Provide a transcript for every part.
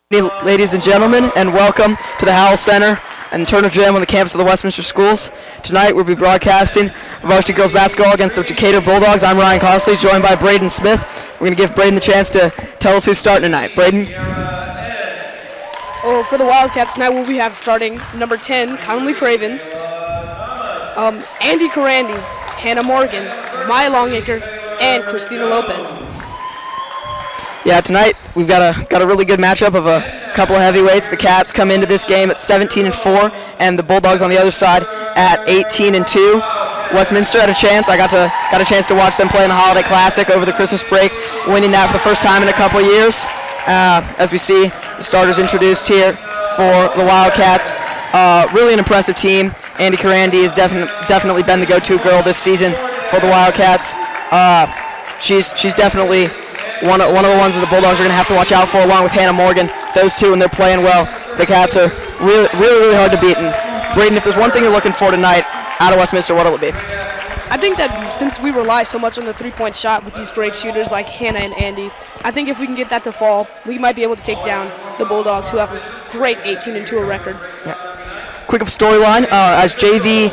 Ladies and gentlemen, and welcome to the Howell Center and Turner Gym on the campus of the Westminster Schools. Tonight we'll be broadcasting Varsity girls basketball against the Decatur Bulldogs. I'm Ryan Costley, joined by Braden Smith. We're going to give Braden the chance to tell us who's starting tonight. Braden? Oh, for the Wildcats tonight, we'll have starting number 10, Conley Cravens, Andy Carandi, Hannah Morgan, Maya Longacre, and Christina Lopez. Yeah, tonight we've got a really good matchup of a couple of heavyweights. The Cats come into this game at 17-4, and the Bulldogs on the other side at 18-2. Westminster had a chance. I got a chance to watch them play in the Holiday Classic over the Christmas break, winning that for the first time in a couple of years. As we see the starters introduced here for the Wildcats, really an impressive team. Andy Carandi has definitely been the go-to girl this season for the Wildcats. She's definitely one of the ones that the Bulldogs are going to have to watch out for, along with Hannah Morgan. Those two, and they're playing well. The Cats are really hard to beat. And Braden, if there's one thing you're looking for tonight out of Westminster, what will it be? I think that since we rely so much on the three-point shot with these great shooters like Hannah and Andy, I think if we can get that to fall, we might be able to take down the Bulldogs, who have a great 18-2 record. Yeah. Quick of storyline, as JV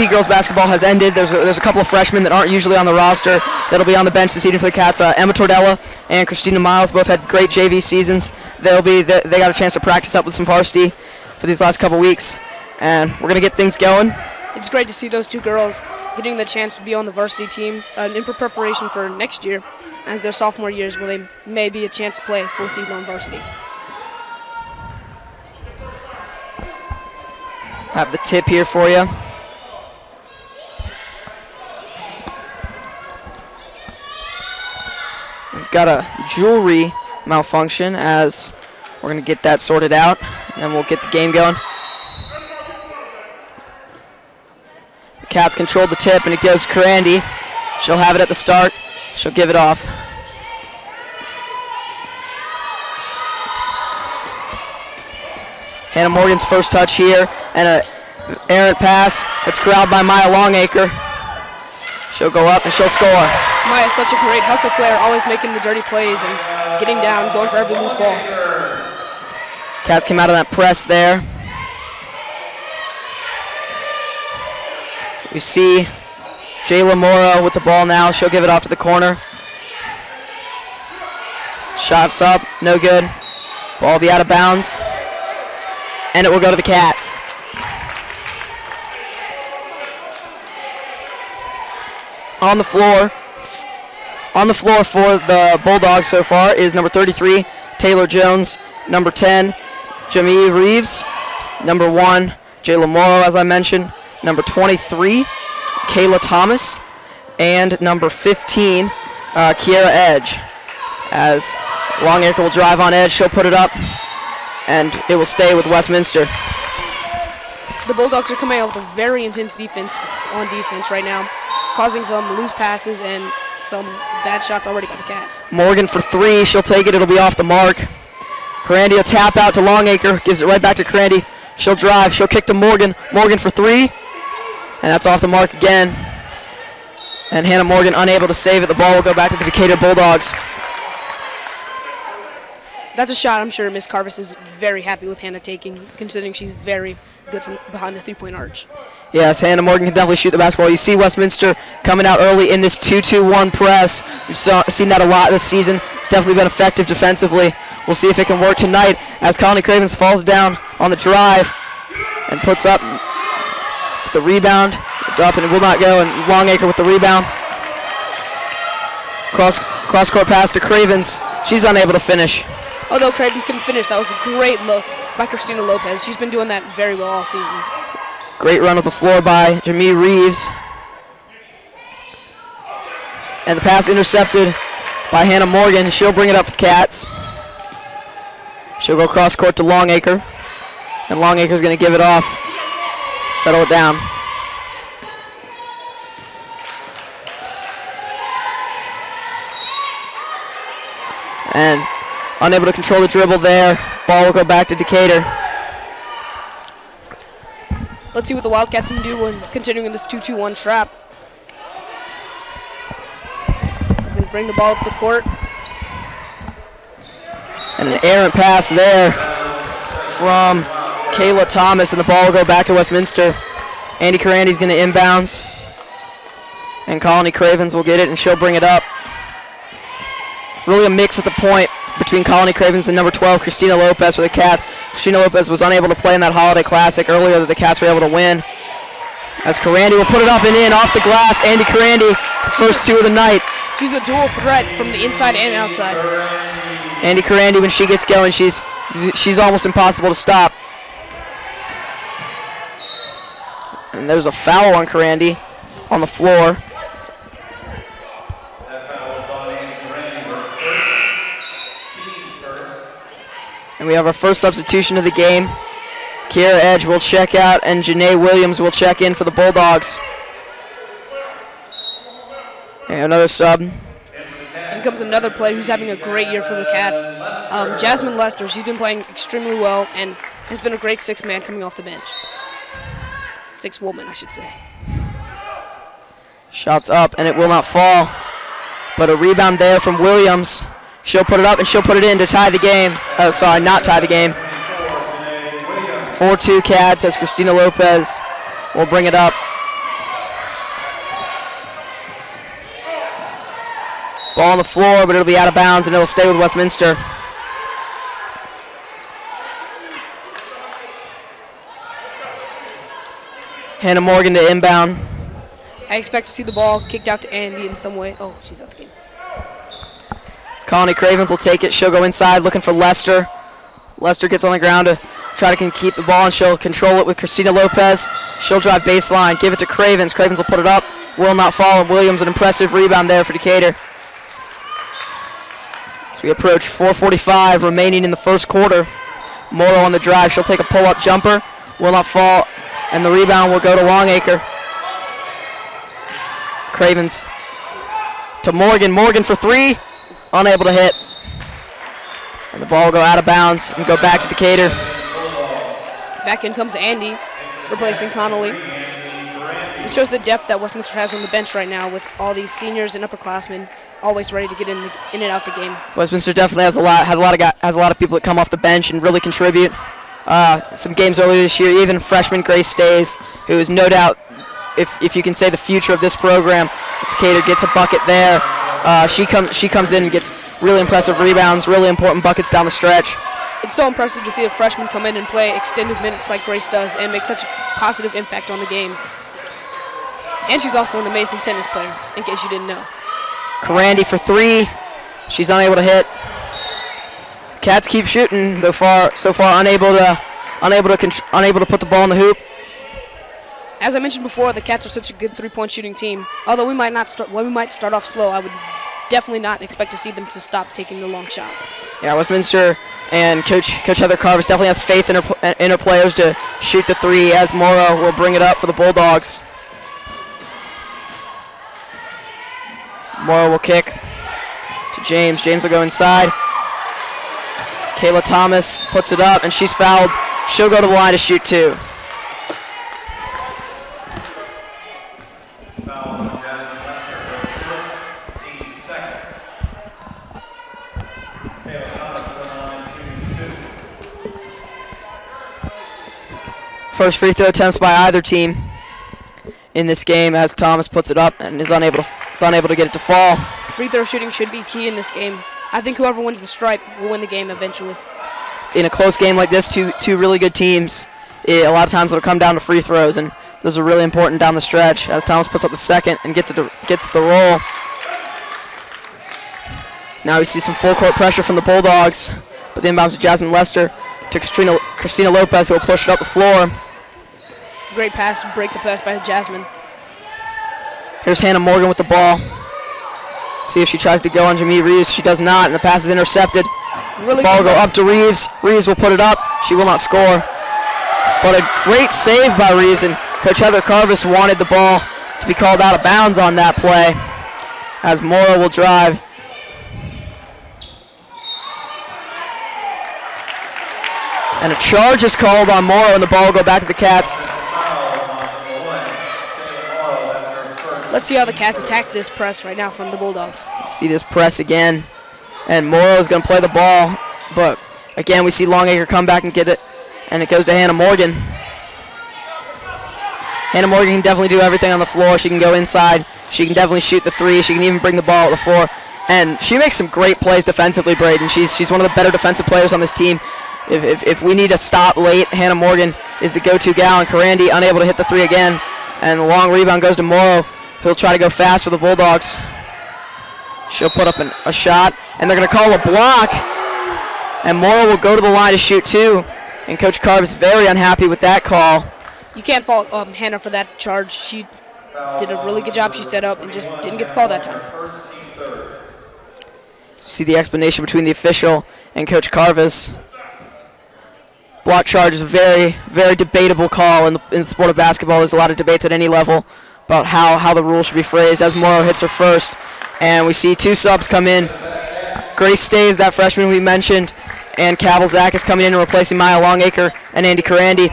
girls basketball has ended, there's a couple of freshmen that aren't usually on the roster that'll be on the bench this evening for the Cats. Emma Tordella and Christina Miles both had great JV seasons. They got a chance to practice up with some varsity for these last couple weeks, and we're gonna get things going. It's great to see those two girls getting the chance to be on the varsity team in preparation for next year and their sophomore years, where they may be a chance to play a full season on varsity. Have the tip here for you. We've got a jewelry malfunction, as we're going to get that sorted out, and then we'll get the game going. The Cats control the tip, and it goes to Carandi. She'll have it at the start. She'll give it off. Hannah Morgan's first touch here, and an errant pass that's corralled by Maya Longacre. She'll go up and she'll score. Maya's such a great hustle player, always making the dirty plays and getting down, going for every loose ball. Cats came out of that press there. We see Jayla Morrow with the ball now. She'll give it off to the corner. Shots up, no good. Ball will be out of bounds, and it will go to the Cats. On the floor for the Bulldogs so far is number 33, Taylor Jones, number 10, Jamie Reeves, number 1, Jayla Morrow, as I mentioned, number 23, Kayla Thomas, and number 15, Kiera Edge. As Longacre will drive on edge, she'll put it up, and it will stay with Westminster. The Bulldogs are coming out with a very intense defense right now, causing some loose passes and some bad shots already by the Cats. Morgan for 3, she'll take it, it'll be off the mark. Carandi will tap out to Longacre, gives it right back to Carandi. She'll drive, she'll kick to Morgan. Morgan for 3, and that's off the mark again. And Hannah Morgan unable to save it. The ball will go back to the Decatur Bulldogs. That's a shot I'm sure Miss Carvis is very happy with Hannah taking, considering she's very good from behind the three-point arch. Yes, Hannah Morgan can definitely shoot the basketball. You see Westminster coming out early in this 2-2-1 press. We've seen that a lot this season. It's definitely been effective defensively. We'll see if it can work tonight as Conley Cravens falls down on the drive and puts up the rebound. It's up and it will not go, and Longacre with the rebound. Cross-court pass to Cravens. She's unable to finish. Although Cravens couldn't finish, that was a great look by Christina Lopez. She's been doing that very well all season. Great run up the floor by Jamie Reeves. And the pass intercepted by Hannah Morgan. She'll bring it up for the Cats. She'll go cross court to Longacre. And Longacre's going to give it off. Settle it down. And unable to control the dribble there. Ball will go back to Decatur. Let's see what the Wildcats can do when continuing this 2-2-1 trap. As they bring the ball up the court. And an errant pass there from Kayla Thomas, and the ball will go back to Westminster. Andy Carandi's going to inbounds, and Colony Cravens will get it, and she'll bring it up. Really a mix at the point between Colony Cravens and number 12, Christina Lopez, for the Cats. Christina Lopez was unable to play in that Holiday Classic earlier that the Cats were able to win. As Carandi will put it up and in off the glass. Andy Carandi, the first two of the night. She's a dual threat from the inside and outside. Andy Carandi, when she gets going, she's almost impossible to stop. And there's a foul on Carandi on the floor. And we have our first substitution of the game. Kiera Edge will check out, and Janae Williams will check in for the Bulldogs. And another sub. In comes another player who's having a great year for the Cats. Jasmine Lester, she's been playing extremely well and has been a great sixth man coming off the bench. Sixth woman, I should say. Shots up, and it will not fall. But a rebound there from Williams. She'll put it up, and she'll put it in to tie the game. Oh, sorry, not tie the game. 4-2 Cats as Christina Lopez will bring it up. Ball on the floor, but it'll be out of bounds, and it'll stay with Westminster. Hannah Morgan to inbound. I expect to see the ball kicked out to Andy in some way. Oh, she's out the game. Colony Cravens will take it. She'll go inside looking for Lester. Lester gets on the ground to try to keep the ball, and she'll control it with Christina Lopez. She'll drive baseline, give it to Cravens. Cravens will put it up, will not fall, and Williams an impressive rebound there for Decatur. As we approach 4:45 remaining in the first quarter. Morrow on the drive. She'll take a pull-up jumper, will not fall, and the rebound will go to Longacre. Cravens to Morgan. Morgan for three. Unable to hit. And the ball will go out of bounds and go back to Decatur. Back in comes Andy, replacing Connolly. It shows the depth that Westminster has on the bench right now with all these seniors and upperclassmen always ready to get in and out the game. Westminster definitely has a lot of people that come off the bench and really contribute. Some games earlier this year, even freshman Grace Stays, who is no doubt, if you can say, the future of this program. Decatur gets a bucket there. She comes in and gets really impressive rebounds, really important buckets down the stretch. It's so impressive to see a freshman come in and play extended minutes like Grace does and make such a positive impact on the game. And she's also an amazing tennis player, in case you didn't know. Carandi for three. She's unable to hit. Cats keep shooting, though so far unable to put the ball in the hoop. As I mentioned before, the Cats are such a good three-point shooting team. Although we might start off slow, I would definitely not expect to see them to stop taking the long shots. Yeah, Westminster and Coach Heather Carvis definitely has faith in her players to shoot the three, as Morrow will bring it up for the Bulldogs. Morrow will kick to James. James will go inside. Kayla Thomas puts it up, and she's fouled. She'll go to the line to shoot two. First free throw attempts by either team in this game, as Thomas puts it up and is unable to get it to fall. Free throw shooting should be key in this game. I think whoever wins the stripe will win the game eventually. In a close game like this, two really good teams, a lot of times it'll come down to free throws, and those are really important down the stretch, as Thomas puts up the second and gets the roll. Now we see some full court pressure from the Bulldogs, but the inbounds to Jasmine Lester to Christina Lopez, who will push it up the floor. Great pass to break the press by Jasmine. Here's Hannah Morgan with the ball. See if she tries to go on Jamie Reeves. She does not, and the pass is intercepted. Really the ball will go up to Reeves. Reeves will put it up. She will not score. But a great save by Reeves, and Coach Heather Carvis wanted the ball to be called out of bounds on that play, as Morrow will drive. And a charge is called on Morrow, and the ball will go back to the Cats. Let's see how the Cats attack this press right now from the Bulldogs. See this press again, and Morrow is going to play the ball But again, we see Longacre come back and get it, and it goes to Hannah Morgan. Hannah Morgan can definitely do everything on the floor. She can go inside. She can definitely shoot the three. She can even bring the ball to the floor. And she makes some great plays defensively, Braden. She's one of the better defensive players on this team. If we need a stop late, Hannah Morgan is the go-to gal, and Karandi unable to hit the three again. And the long rebound goes to Morrow, who'll try to go fast for the Bulldogs. She'll put up a shot, and they're going to call a block. And Morrow will go to the line to shoot two. And Coach Carve is very unhappy with that call. You can't fault Hannah for that charge. She did a really good job. She set up and just didn't get the call that time. So see the explanation between the official and Coach Carvis. Block charge is a very, very debatable call in the sport of basketball. There's a lot of debates at any level about how the rule should be phrased as Morrow hits her first. And we see two subs come in. Grace Stays, that freshman we mentioned, and Cabell Zach is coming in and replacing Maya Longacre and Andy Karandi.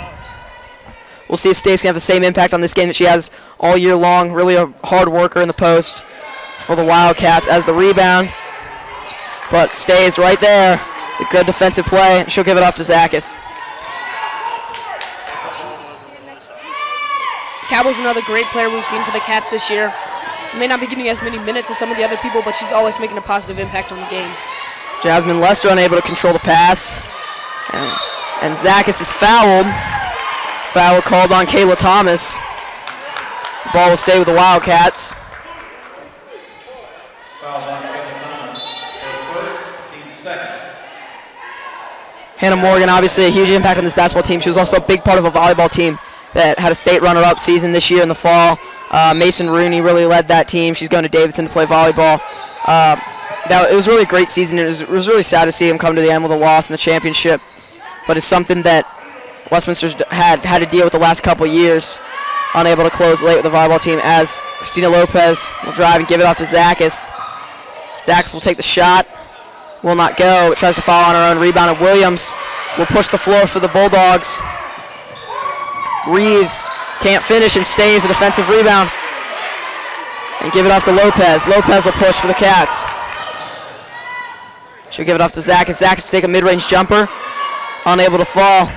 We'll see if Stays can have the same impact on this game that she has all year long. Really a hard worker in the post for the Wildcats as the rebound. But Stays right there. A good defensive play, and she'll give it off to Zachis. Cabell's another great player we've seen for the Cats this year. May not be getting as many minutes as some of the other people, but she's always making a positive impact on the game. Jasmine Lester unable to control the pass. And Zachis is fouled. Foul called on Kayla Thomas. The ball will stay with the Wildcats. Hannah Morgan, obviously a huge impact on this basketball team. She was also a big part of a volleyball team that had a state runner-up season this year in the fall. Mason Rooney really led that team. She's going to Davidson to play volleyball. It was really a great season. It was really sad to see him come to the end with a loss in the championship. But it's something that Westminster's had to deal with the last couple of years, unable to close late with the volleyball team, as Christina Lopez will drive and give it off to Zachis. Zachis will take the shot, will not go, but tries to foul on her own rebound, and Williams will push the floor for the Bulldogs. Reeves can't finish and stays a defensive rebound and give it off to Lopez. Lopez will push for the Cats. She'll give it off to Zachis. Zachis will take a mid-range jumper, unable to fall,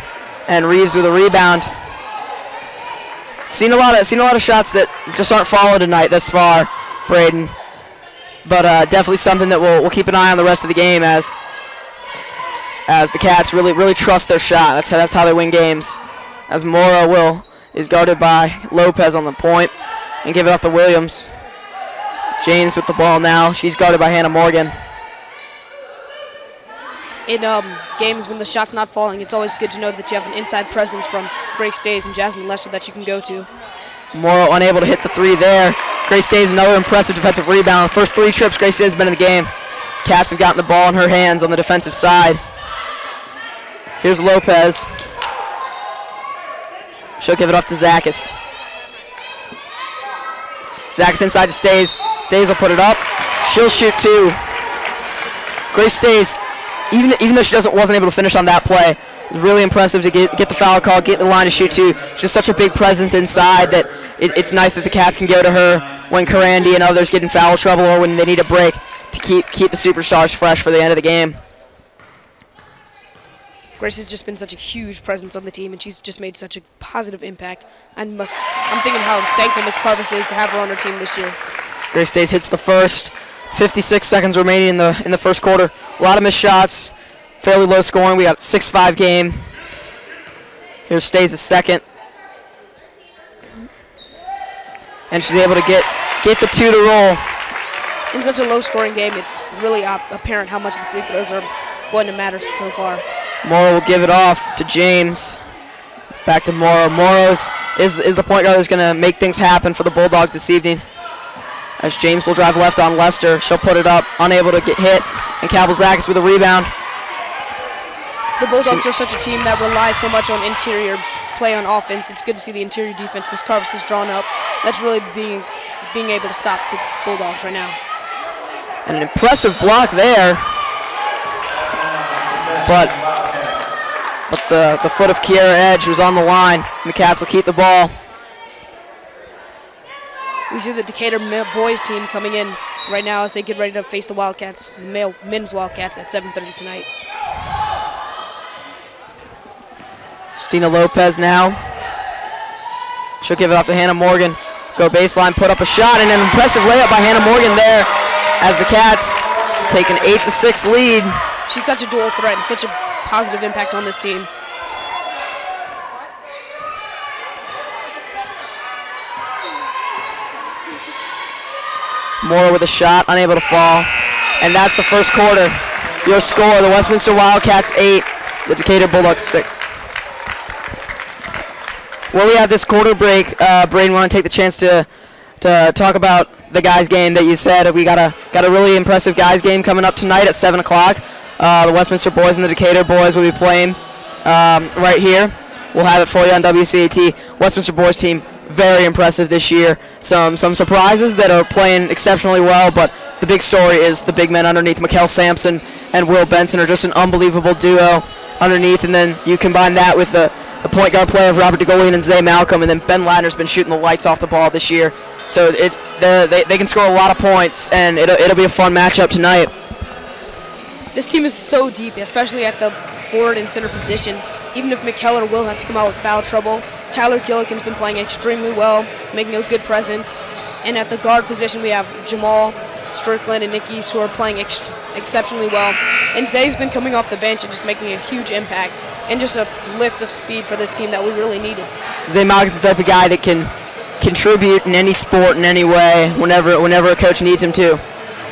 and Reeves with a rebound. Seen a lot of shots that just aren't falling tonight thus far, Braden. But definitely something that we'll keep an eye on the rest of the game as the Cats really trust their shot. That's how they win games. As Morrow is guarded by Lopez on the point and give it off to Williams. James with the ball now. She's guarded by Hannah Morgan. In games when the shot's not falling, it's always good to know that you have an inside presence from Grace Days and Jasmine Lester that you can go to. Morrow unable to hit the three there. Grace Days another impressive defensive rebound. First three trips Grace Days has been in the game. Cats have gotten the ball in her hands on the defensive side. Here's Lopez. She'll give it off to Zachis. Zachis inside to Stays. Stays will put it up. She'll shoot two. Grace Stays, even though she wasn't able to finish on that play, it was really impressive to get the foul call, get the line to shoot two. Just such a big presence inside that it's nice that the Cats can go to her when Karandi and others get in foul trouble or when they need a break to keep the superstars fresh for the end of the game. Grace has just been such a huge presence on the team, and she's just made such a positive impact. I'm thinking how thankful Ms. Carvis is to have her on her team this year. Grace Days hits the first. 56 seconds remaining in the first quarter. A lot of missed shots. Fairly low scoring. We got a 6-5 game. Here Stays a second. And she's able to get the two to roll. In such a low scoring game, it's really apparent how much the free throws are going to matter so far. Morrow will give it off to James. Back to Morrow. Morrow is the point guard that's going to make things happen for the Bulldogs this evening. As James will drive left on Lester. She'll put it up, unable to get hit. And Kabelzakis with a rebound. The Bulldogs are such a team that relies so much on interior play on offense. It's good to see the interior defense. Ms. Carvis is drawn up. That's really being able to stop the Bulldogs right now. And an impressive block there. But the foot of Kiera Edge was on the line, and the Cats will keep the ball. We see the Decatur boys team coming in right now as they get ready to face the Wildcats, the men's Wildcats, at 7:30 tonight. Christina Lopez now. She'll give it off to Hannah Morgan. Go baseline, put up a shot, and an impressive layup by Hannah Morgan there as the Cats take an 8-6 lead. She's such a dual threat and such a positive impact on this team. Moore with a shot, unable to fall. And that's the first quarter. Your score, the Westminster Wildcats 8, the Decatur Bulldogs 6. Well, we have this quarter break. Braden, want to take the chance to talk about the guys game that you said. We got a really impressive guys game coming up tonight at 7 o'clock. The Westminster boys and the Decatur boys will be playing right here. We'll have it for you on WCAT. Westminster boys team, very impressive this year. Some surprises that are playing exceptionally well, but the big story is the big men underneath. Mikkel Sampson and Will Benson are just an unbelievable duo underneath, and then you combine that with the point guard play of Robert DeGolian and Zay Malcolm, and then Ben Ladner's been shooting the lights off the ball this year. So they can score a lot of points, and it'll be a fun matchup tonight. This team is so deep, especially at the forward and center position. Even if Mikkel or Will has to come out with foul trouble, Tyler Gillikin's been playing extremely well, making a good presence. And at the guard position, we have Jamal, Strickland, and Nick East, who are playing exceptionally well. And Zay's been coming off the bench and just making a huge impact and just a lift of speed for this team that we really needed. Zay Malcolm's the type of guy that can contribute in any sport in any way whenever a coach needs him to.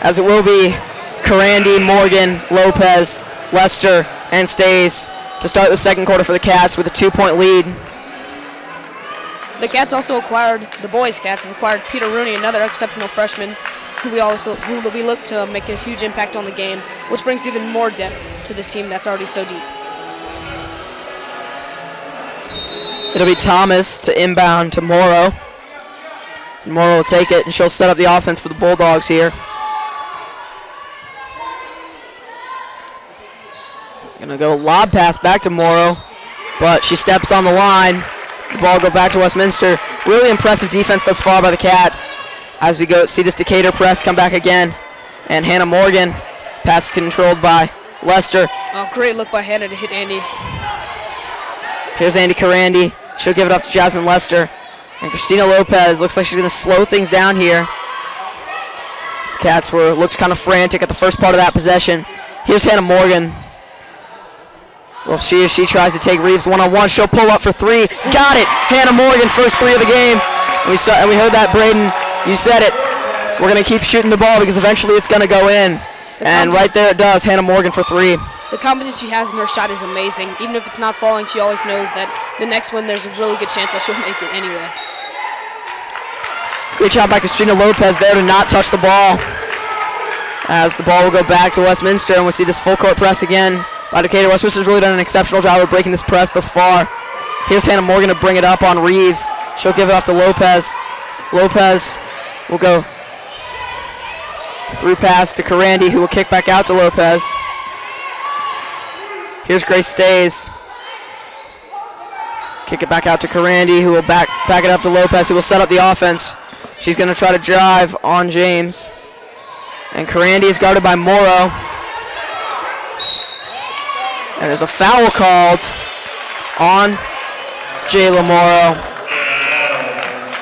As it will be Karandi, Morgan, Lopez, Lester, and Stays to start the second quarter for the Cats with a 2-point lead. The Cats also acquired, the boys' Cats have acquired Peter Rooney, another exceptional freshman who we look to make a huge impact on the game, which brings even more depth to this team that's already so deep. It'll be Thomas to inbound to Morrow. And Morrow will take it, and she'll set up the offense for the Bulldogs here. Gonna go lob pass back to Morrow, but she steps on the line. The ball go back to Westminster. Really impressive defense thus far by the Cats. As we go see this Decatur press come back again. And Hannah Morgan, pass controlled by Lester. Oh, great look by Hannah to hit Andy. Here's Andy Karandi. She'll give it up to Jasmine Lester. And Christina Lopez looks like she's going to slow things down here. The Cats looked kind of frantic at the first part of that possession. Here's Hannah Morgan. Well, she tries to take Reeves one-on-one. She'll pull up for three. Got it. Hannah Morgan, first three of the game. And we heard that, Braden. You said it. We're going to keep shooting the ball because eventually it's going to go in. And right there it does. Hannah Morgan for three. The confidence she has in her shot is amazing. Even if it's not falling, she always knows that the next one there's a really good chance that she'll make it anyway. Great job by Christina Lopez there to not touch the ball. As the ball will go back to Westminster, and we'll see this full court press again by Decatur. Westminster's really done an exceptional job of breaking this press thus far. Here's Hannah Morgan to bring it up on Reeves. She'll give it off to Lopez. Lopez will go through pass to Karandi, who will kick back out to Lopez. Here's Grace Stays. Kick it back out to Karandi, who will back it up to Lopez, who will set up the offense. She's going to try to drive on James. And Karandi is guarded by Morrow. And there's a foul called on Jayla Morrow.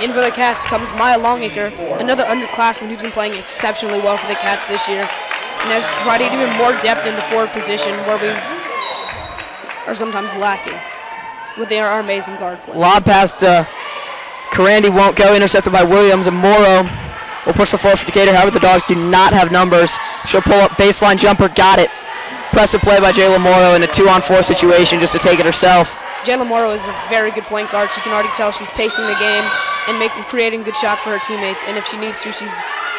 In for the Cats comes Maya Longacre, another underclassman who's been playing exceptionally well for the Cats this year. And has provided even more depth in the forward position where we are sometimes lacking with our amazing guard play. Lob pass to Karandi won't go, intercepted by Williams, and Morrow will push the floor for Decatur. However, the Dogs do not have numbers. She'll pull up baseline jumper, got it. Impressive play by Jayla Morrow in a 2-on-4 situation just to take it herself. Jayla Morrow is a very good point guard. She can already tell she's pacing the game and creating good shots for her teammates. And if she needs to, she's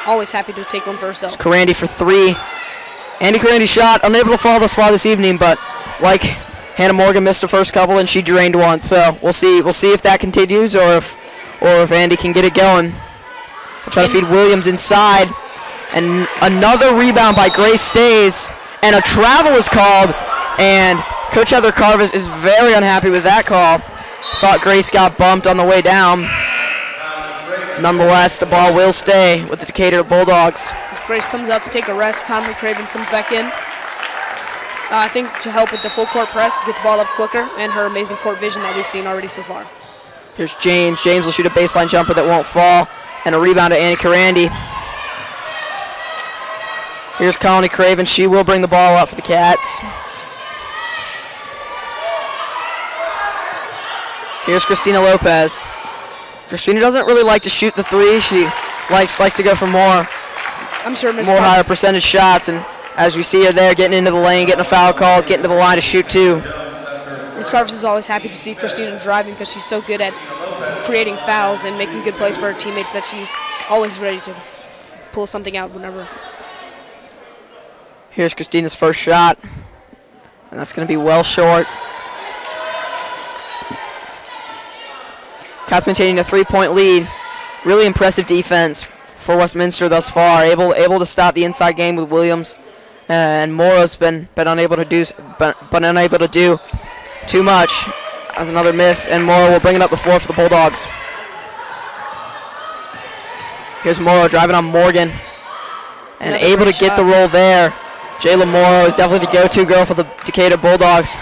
always happy to take one for herself. Karandi for three. Andy Karandi's shot unable to fall thus far this evening, but like Hannah Morgan missed the first couple and she drained one. So we'll see if that continues or if Andy can get it going. We'll try to feed Williams inside, and another rebound by Grace Stays, and a travel is called, and Coach Heather Carvis is very unhappy with that call. Thought Grace got bumped on the way down. Nonetheless, the ball will stay with the Decatur Bulldogs. As Grace comes out to take a rest, Conley Cravens comes back in. I think to help with the full court press, to get the ball up quicker, and her amazing court vision that we've seen already so far. Here's James. James will shoot a baseline jumper that won't fall, and a rebound to Annie Karandi. Here's Colony Craven. She will bring the ball up for the Cats. Here's Christina Lopez. Christina doesn't really like to shoot the three. She likes to go for more higher percentage shots, and as we see her there, getting into the lane, getting a foul called, getting to the line to shoot two. Ms. Carvis is always happy to see Christina driving because she's so good at creating fouls and making good plays for her teammates that she's always ready to pull something out whenever. Here's Christina's first shot, and that's going to be well short. Cats maintaining a 3-point lead. Really impressive defense for Westminster thus far. Able to stop the inside game with Williams, and Morrow's been unable to do too much. That's another miss, and Morrow will bring it up the floor for the Bulldogs. Here's Morrow driving on Morgan, and able to get the roll there. Jayla Morrow is definitely the go-to girl for the Decatur Bulldogs.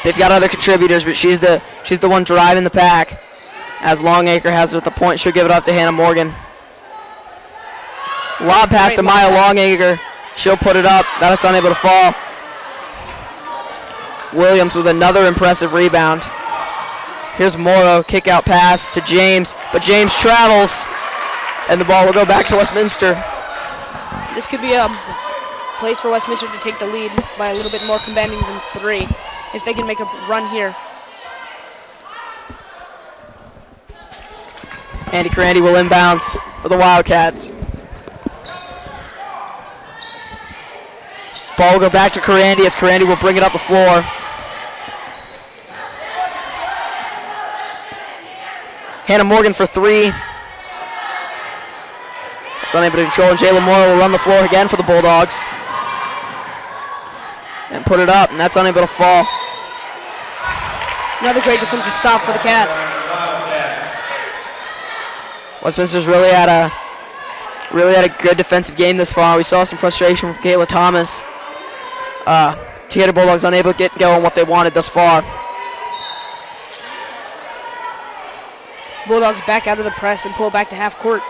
They've got other contributors, but she's the one driving the pack. As Longacre has it at the point, she'll give it up to Hannah Morgan. Lob pass to Maya Longacre. She'll put it up. That's unable to fall. Williams with another impressive rebound. Here's Morrow, kick out pass to James, but James travels, and the ball will go back to Westminster. This could be a place for Westminster to take the lead by a little bit more commanding than 3 if they can make a run here. Andy Carandi will inbounds for the Wildcats. Ball will go back to Carandi as Carandi will bring it up the floor. Hannah Morgan for 3. It's unable to control, and Jayla Moore will run the floor again for the Bulldogs. And put it up, and that's unable to fall. Another great defensive stop for the Cats. Westminster's really had a good defensive game this far. We saw some frustration from Kayla Thomas. Decatur Bulldogs unable to get going what they wanted thus far. Bulldogs back out of the press and pull back to half court.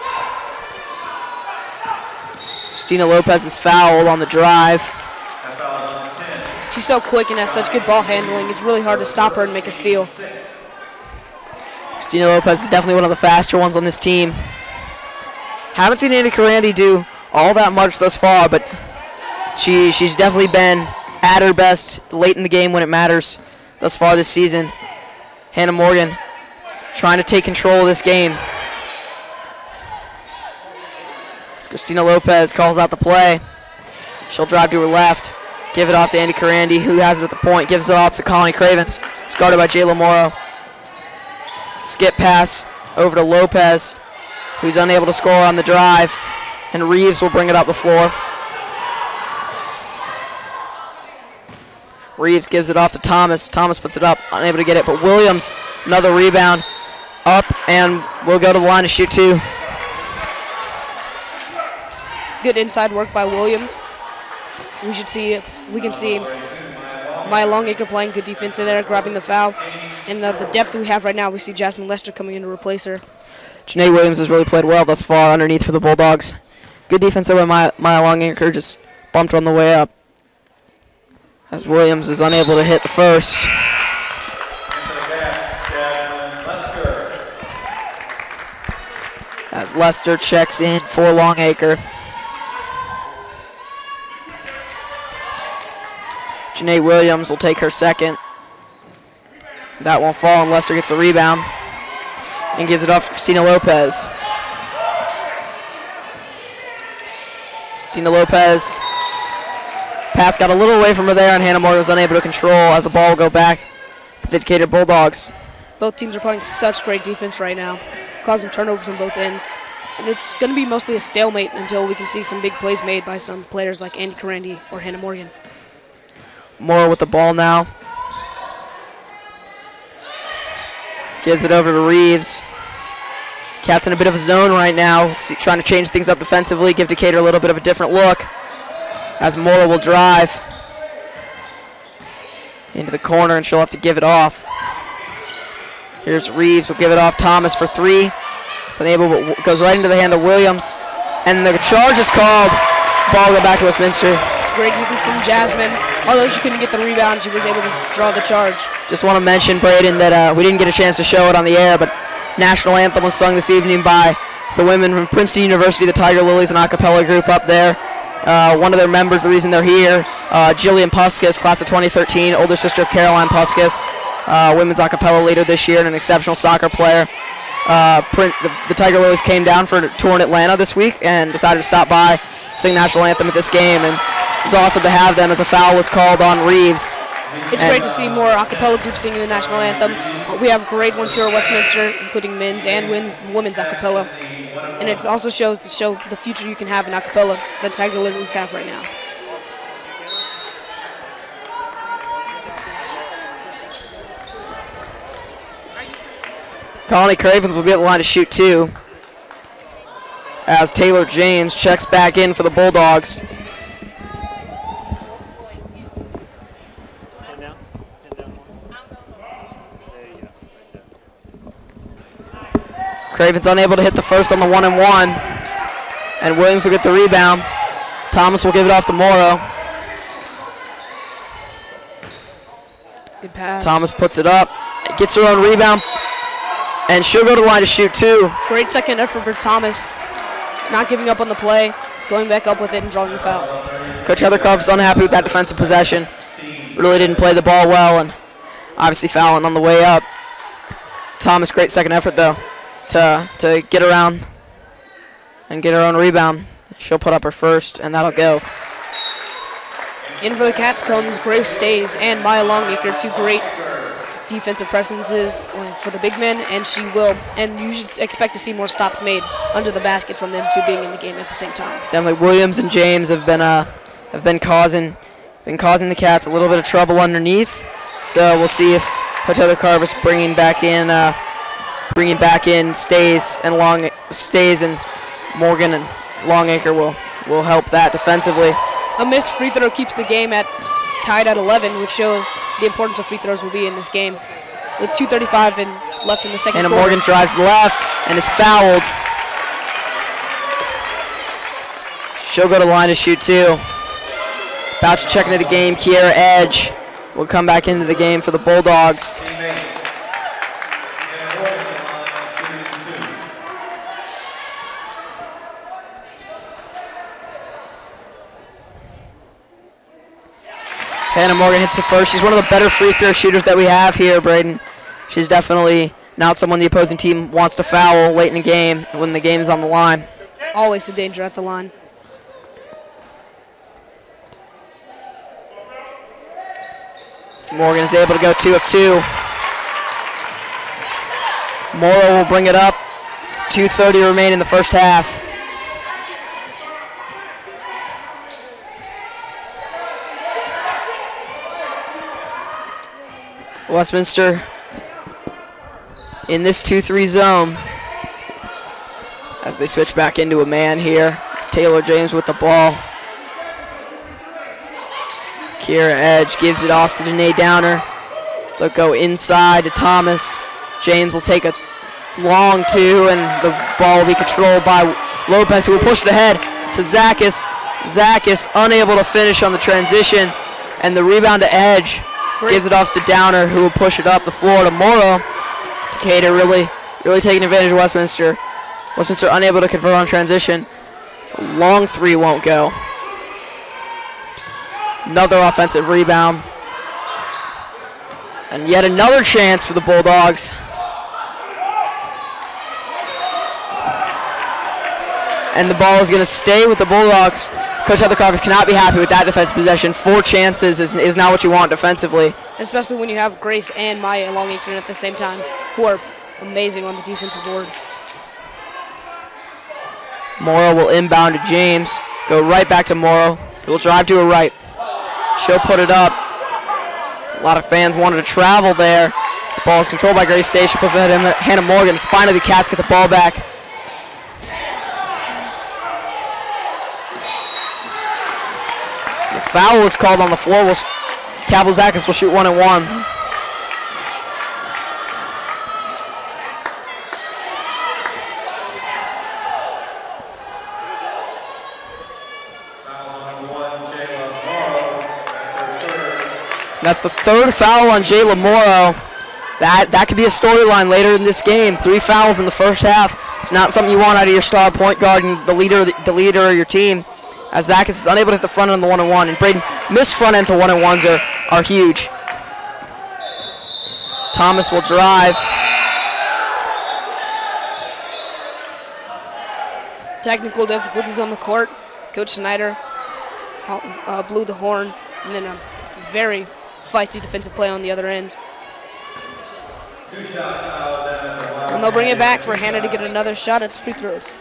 Christina Lopez is fouled on the drive. She's so quick and has such good ball handling. It's really hard to stop her and make a steal. Christina Lopez is definitely one of the faster ones on this team. Haven't seen Andy Carandi do all that much thus far, but she's definitely been at her best late in the game when it matters thus far this season. Hannah Morgan trying to take control of this game. As Christina Lopez calls out the play. She'll drive to her left, give it off to Andy Carandi, who has it at the point, gives it off to Colony Cravens. It's guarded by Jayla Morrow. Skip pass over to Lopez, who's unable to score on the drive, and Reeves will bring it up the floor. Reeves gives it off to Thomas. Thomas puts it up, unable to get it, but Williams, another rebound, up, and will go to the line to shoot 2. Good inside work by Williams. We can see Maya Longacre playing good defense in there, grabbing the foul. And the depth we have right now, we see Jasmine Lester coming in to replace her. Janae Williams has really played well thus far underneath for the Bulldogs. Good defense there by Maya Longacre, just bumped on the way up. As Williams is unable to hit the first. As Lester checks in for Longacre. Janae Williams will take her second. That won't fall, and Lester gets a rebound and gives it off to Christina Lopez. Christina Lopez. Pass got a little away from her there, and Hannah Morgan was unable to control as the ball will go back to the Decatur Bulldogs. Both teams are playing such great defense right now, causing turnovers on both ends. And it's going to be mostly a stalemate until we can see some big plays made by some players like Andy Carandi or Hannah Morgan. Morrow with the ball now. Gives it over to Reeves. Cats in a bit of a zone right now, trying to change things up defensively, give Decatur a little bit of a different look. As Morrow will drive. the corner, and she'll have to give it off. Here's Reeves, will give it off. Thomas for 3. It's unable, but goes right into the hand of Williams. And the charge is called. Ball go back to Westminster. Great defense from Jasmine. Although she couldn't get the rebound, she was able to draw the charge. Just want to mention, Braden, that we didn't get a chance to show it on the air, but National Anthem was sung this evening by the women from Princeton University, the Tiger Lilies, an a cappella group up there. One of their members, the reason they're here, Jillian Puskas, class of 2013, older sister of Caroline Puskas, women's a cappella leader this year and an exceptional soccer player. The Tiger Lilies came down for a tour in Atlanta this week and decided to stop by, sing National Anthem at this game, and it's awesome to have them as a foul was called on Reeves. It's great to see more a cappella groups singing the National Anthem. We have great ones here at Westminster, including men's and women's a cappella. And it also shows to show the future you can have in a cappella that Tiger Lilies have right now. Colony Cravens will be at the line to shoot 2 as Taylor James checks back in for the Bulldogs. Cravens unable to hit the first on the 1-and-1, and Williams will get the rebound. Thomas will give it off to Morrow. Good pass. Thomas puts it up, gets her own rebound, and she'll go to the line to shoot 2. Great second effort for Thomas, not giving up on the play, going back up with it and drawing the foul. Coach Heathercroft is unhappy with that defensive possession. Really didn't play the ball well, and obviously fouling on the way up. Thomas, great second effort though, to get around and get her own rebound. She'll put up her first, and that'll go. In for the Cats comes Grace Stays and Maya Longacre, 2 great defensive presences for the big men, and she will. And you should expect to see more stops made under the basket from them 2 being in the game at the same time. Definitely, Williams and James have been causing the Cats a little bit of trouble underneath. So we'll see if Coach Heathercroft is bringing back in Stays and Morgan and Longacre will help that defensively. A missed free throw keeps the game tied at 11, which shows the importance of free throws will be in this game. With 2:35 left in the second Anna quarter. Morgan drives left and is fouled. She'll go to the line to shoot 2. About to check into the game, Kiera Edge will come back into the game for the Bulldogs. Hannah Morgan hits the first. She's one of the better free throw shooters that we have here, Braden. She's definitely not someone the opposing team wants to foul late in the game when the game's on the line. Always a danger at the line. So Morgan is able to go 2 of 2. Morrow will bring it up. It's 2:30 remain in the first half. Westminster in this 2-3 zone as they switch back into a man here. It's Taylor James with the ball. Kiera Edge gives it off to Danae Downer. So they'll go inside to Thomas. James will take a long 2, and the ball will be controlled by Lopez, who will push it ahead to Zakis. Zakis unable to finish on the transition, and the rebound to Edge. Gives it off to Downer, who will push it up the floor to Morrow. Decatur really taking advantage of Westminster. Westminster unable to convert on transition. Long 3 won't go. Another offensive rebound. And yet another chance for the Bulldogs. And the ball is going to stay with the Bulldogs. Coach Heathercroft cannot be happy with that defensive possession. 4 chances is not what you want defensively. Especially when you have Grace and Maya Longacre at the same time, who are amazing on the defensive board. Morrow will inbound to James. Go right back to Morrow. He'll drive to her right. She'll put it up. A lot of fans wanted to travel there. The ball is controlled by Grace State. She puts it ahead of Hannah Morgan. Finally the Cats get the ball back. Foul was called on the floor. Kabelzakis will shoot 1 and 1. That's the third foul on Jayla Morrow. That could be a storyline later in this game. 3 fouls in the first half. It's not something you want out of your star point guard and the leader of your team. As Zakis is unable to hit the front end on the 1 and 1, and Braden, missed front ends of 1 and 1s are huge. Thomas will drive. Technical difficulties on the court. Coach Snyder blew the horn, and then a very feisty defensive play on the other end. And they'll bring it back for Hannah to get another shot at the free throws.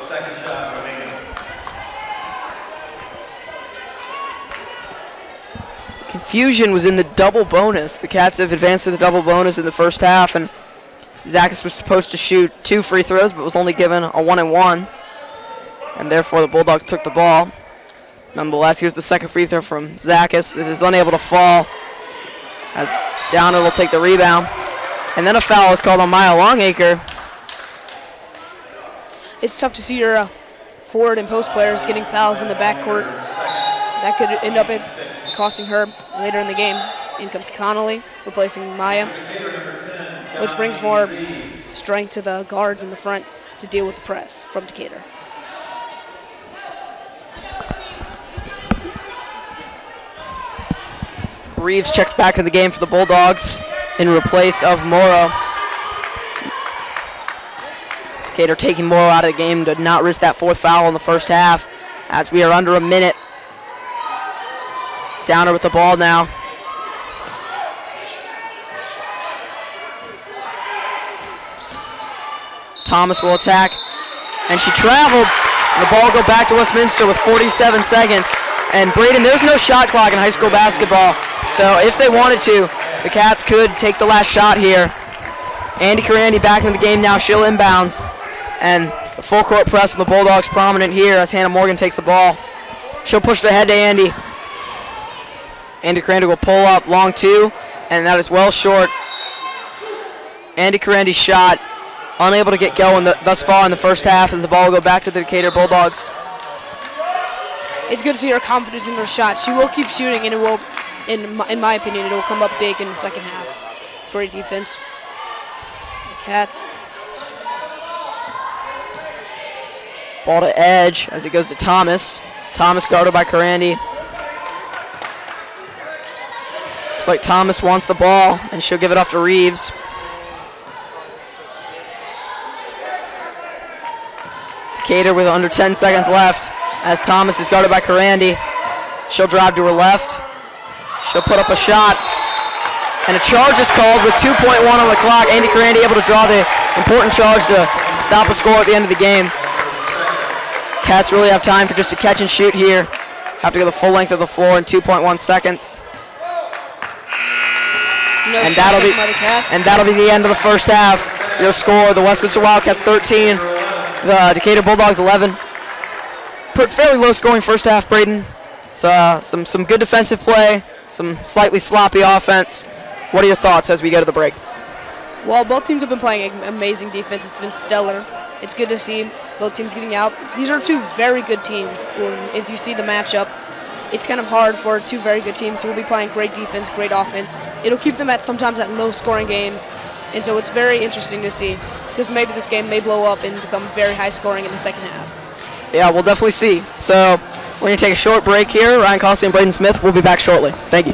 Second shot remaining. Confusion was in the double bonus. The Cats have advanced to the double bonus in the first half, and Zakis was supposed to shoot 2 free throws, but was only given a 1 and 1, and therefore the Bulldogs took the ball. Nonetheless, here's the second free throw from Zakis. This is unable to fall, as Downer will take the rebound. And then a foul is called on Maya Longacre. It's tough to see your forward and post players getting fouls in the backcourt. That could end up costing her later in the game. In comes Connolly, replacing Maya, which brings more strength to the guards in the front to deal with the press from Decatur. Reeves checks back in the game for the Bulldogs in replace of Morrow. Decatur taking Morrow out of the game to not risk that 4th foul in the first half, as we are under a minute. Downer with the ball now. Thomas will attack, and she traveled. The ball will go back to Westminster with 47 seconds. And Braden, there's no shot clock in high school basketball, so if they wanted to, the Cats could take the last shot here. Andy Carandi back in the game now. She'll inbounds, and the full court press from the Bulldogs prominent here as Hannah Morgan takes the ball. She'll push it ahead to Andy. Andy Carandi will pull up long 2, and that is well short. Andy Carandi's shot unable to get going thus far in the first half, as the ball will go back to the Decatur Bulldogs. It's good to see her confidence in her shot. She will keep shooting, and it will, in my opinion, it will come up big in the second half. Great defense. The Cats. Ball to edge as it goes to Thomas. Thomas guarded by Carandi. Looks like Thomas wants the ball, and she'll give it off to Reeves. Decatur with under 10 seconds left, as Thomas is guarded by Carandi. She'll drive to her left. She'll put up a shot. And a charge is called with 2.1 on the clock. Andy Carandi able to draw the important charge to stop a score at the end of the game. Cats really have time for just a catch and shoot here. Have to go the full length of the floor in 2.1 seconds. No and shot taken by the Cats. that'll be the end of the first half. Your score, the Westminster Wildcats 13, the Decatur Bulldogs 11. Fairly low scoring first half, Braden. So, some good defensive play, some slightly sloppy offense. What are your thoughts as we go to the break? Well, both teams have been playing amazing defense. It's been stellar. It's good to see both teams getting out. These are 2 very good teams. If you see the matchup, it's kind of hard for 2 very good teams who will be playing great defense, great offense. It'll keep them sometimes at low-scoring games, and so it's very interesting to see, because maybe this game may blow up and become very high-scoring in the second half. Yeah, we'll definitely see. So we're going to take a short break here. Ryan Costley and Braden Smith will be back shortly. Thank you.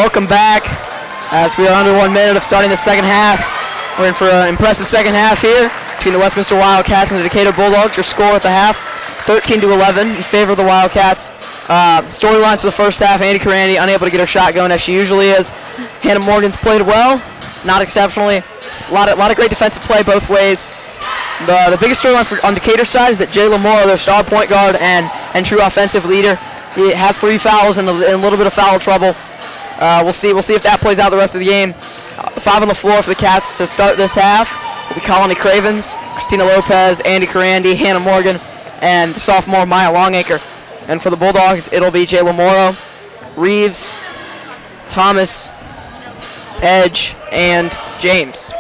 Welcome back as we are under 1 minute of starting the second half. We're in for an impressive second half here between the Westminster Wildcats and the Decatur Bulldogs. Your score at the half, 13-11 in favor of the Wildcats. Storylines for the first half, Andy Carandi unable to get her shot going as she usually is. Hannah Morgan's played well, not exceptionally. A lot of great defensive play both ways. The biggest storyline on Decatur's side is that Jayla Morrow, their star point guard and true offensive leader, he has 3 fouls and a little bit of foul trouble. We'll see if that plays out the rest of the game. 5 on the floor for the Cats to start this half will be Colony Cravens, Christina Lopez, Andy Carandi, Hannah Morgan, and the sophomore Maya Longacre. And for the Bulldogs, it'll be Jayla Morrow, Reeves, Thomas, Edge, and James.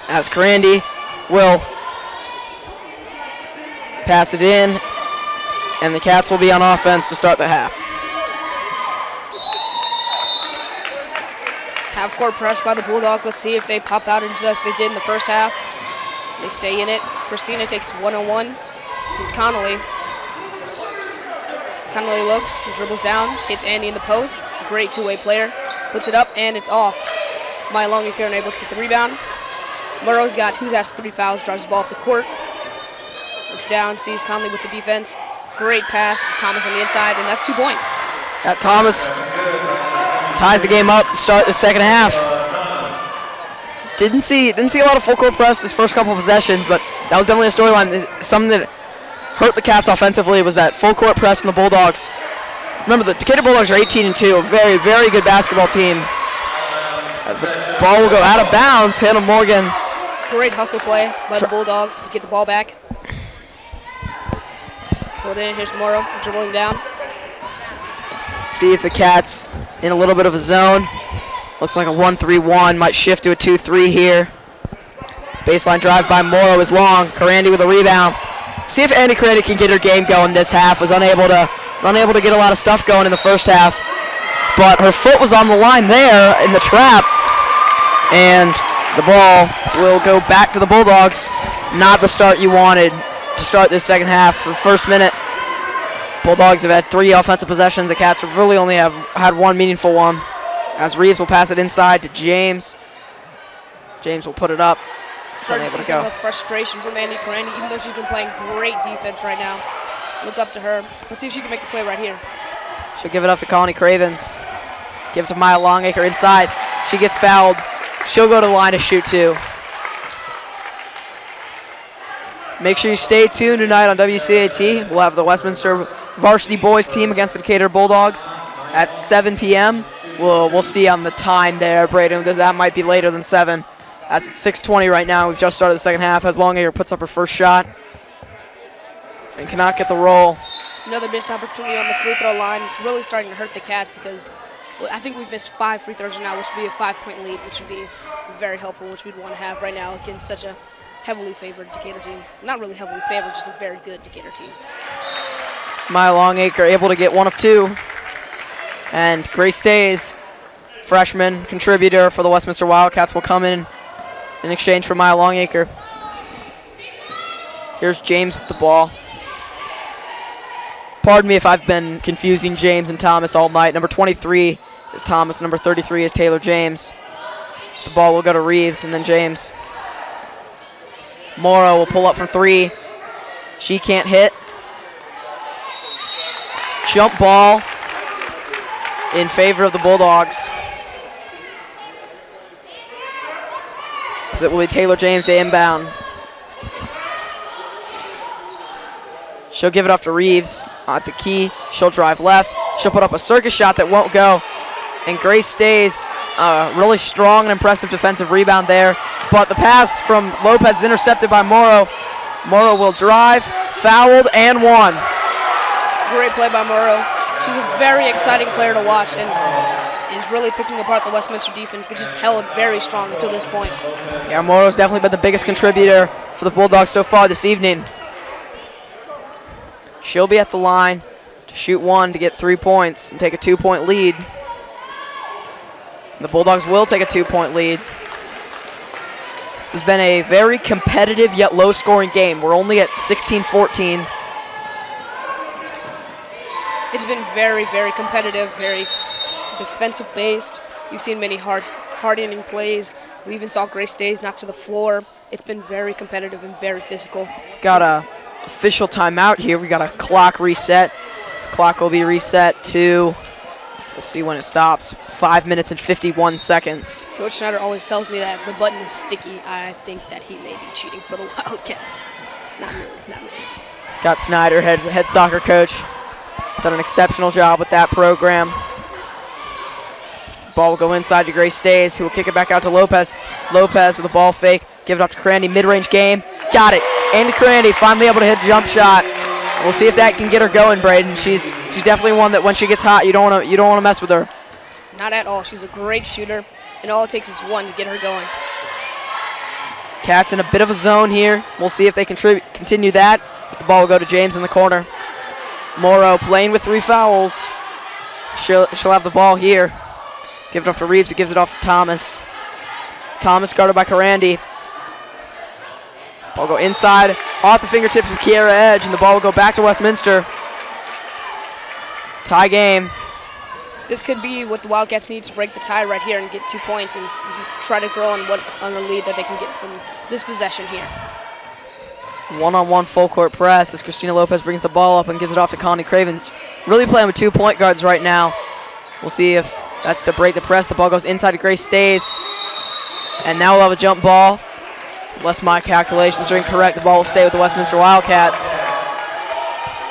As Carandi will pass it in, and the Cats will be on offense to start the half. Half-court press by the Bulldogs. Let's see if they pop out into like they did in the first half. They stay in it. Christina takes 1-on-1. It's Connolly. Connolly looks, dribbles down, hits Andy in the post. Great two-way player. Puts it up, and it's off. Maya Longacre unable to get the rebound. Murrow's got who's has 3 fouls, drives the ball off the court. Looks down, sees Conley with the defense. Great pass to Thomas on the inside, and that's 2 points. That Thomas ties the game up to start the second half. Didn't see a lot of full court press this first couple of possessions, but that was definitely a storyline. Something that hurt the Cats offensively was that full court press from the Bulldogs. Remember, the Decatur Bulldogs are 18-2, a very, very good basketball team. As the ball will go out of bounds, Hannah Morgan. Great hustle play by the Bulldogs to get the ball back. Pull it in, here's Morrow dribbling down. See if the Cats in a little bit of a zone. Looks like a 1-3-1, might shift to a 2-3 here. Baseline drive by Morrow is long. Carandi with a rebound. See if Andy Carandi can get her game going this half. Was unable to get a lot of stuff going in the first half. But her foot was on the line there in the trap. And the ball will go back to the Bulldogs. Not the start you wanted to start this second half. For the first minute, Bulldogs have had 3 offensive possessions. The Cats have really only had 1 meaningful one. As Reeves will pass it inside to James. James will put it up. Starting to see some of the frustration from Andy Carandi, even though she's been playing great defense right now. Look up to her. Let's see if she can make a play right here. She'll give it up to Colony Cravens. Give it to Maya Longacre inside. She gets fouled. She'll go to the line to shoot 2. Make sure you stay tuned tonight on WCAT. We'll have the Westminster Varsity boys team against the Decatur Bulldogs at 7 p.m. We'll see on the time there, Braden. That might be later than 7. That's at 6:20 right now. We've just started the second half as Longacre puts up her first shot and cannot get the roll. Another missed opportunity on the free throw line. It's really starting to hurt the Cats because I think we've missed 5 free throws now, which would be a 5-point lead, which would be very helpful, which we'd want to have right now against such a heavily favored Decatur team. Not really heavily favored, just a very good Decatur team. Maya Longacre able to get 1 of 2. And Grace Stays, freshman contributor for the Westminster Wildcats, will come in exchange for Maya Longacre. Here's James with the ball. Pardon me if I've been confusing James and Thomas all night. Number 23 is Thomas, number 33 is Taylor James. The ball will go to Reeves and then James. Morrow will pull up from 3. She can't hit. Jump ball in favor of the Bulldogs. As it will be Taylor James to inbound. She'll give it off to Reeves at the key. She'll drive left. She'll put up a circus shot that won't go. And Grace Stays, really strong and impressive defensive rebound there. But the pass from Lopez is intercepted by Morrow. Morrow will drive, fouled, and 1. Great play by Morrow. She's a very exciting player to watch and is really picking apart the Westminster defense, which has held very strong until this point. Yeah, Morrow's definitely been the biggest contributor for the Bulldogs so far this evening. She'll be at the line to shoot 1 to get 3 points and take a 2-point lead. The Bulldogs will take a 2-point lead. This has been a very competitive yet low-scoring game. We're only at 16-14. It's been very, very competitive, very defensive based. You've seen many hard-hitting plays. We even saw Grace Days knocked to the floor. It's been very competitive and very physical. Got a official timeout here. We got a clock reset. This clock will be reset to, we'll see when it stops, 5 minutes and 51 seconds. Coach Schneider always tells me that the button is sticky. I think that he may be cheating for the Wildcats. Not really, not really. Scott Snyder, head soccer coach, done an exceptional job with that program. The ball will go inside to Grace Stays, who will kick it back out to Lopez. Lopez with a ball fake, give it up to Carandy, mid-range game, got it. Andy Carandy finally able to hit the jump shot. We'll see if that can get her going, Braden. She's definitely one that when she gets hot, you don't want to mess with her. Not at all. She's a great shooter, and all it takes is one to get her going. Cats in a bit of a zone here. We'll see if they continue that. As the ball will go to James in the corner. Morrow playing with 3 fouls. She'll have the ball here. Give it off to Reeves, who gives it off to Thomas. Thomas guarded by Carandy. Ball go inside, off the fingertips of Kiera Edge, and the ball will go back to Westminster. Tie game. This could be what the Wildcats need to break the tie right here and get 2 points and try to grow on a lead that they can get from this possession here. One-on-one full court press as Christina Lopez brings the ball up and gives it off to Connie Cravens. Really playing with 2 point guards right now. We'll see if that's to break the press. The ball goes inside to Grace Stays. And now we'll have a jump ball. Unless my calculations are incorrect, the ball will stay with the Westminster Wildcats.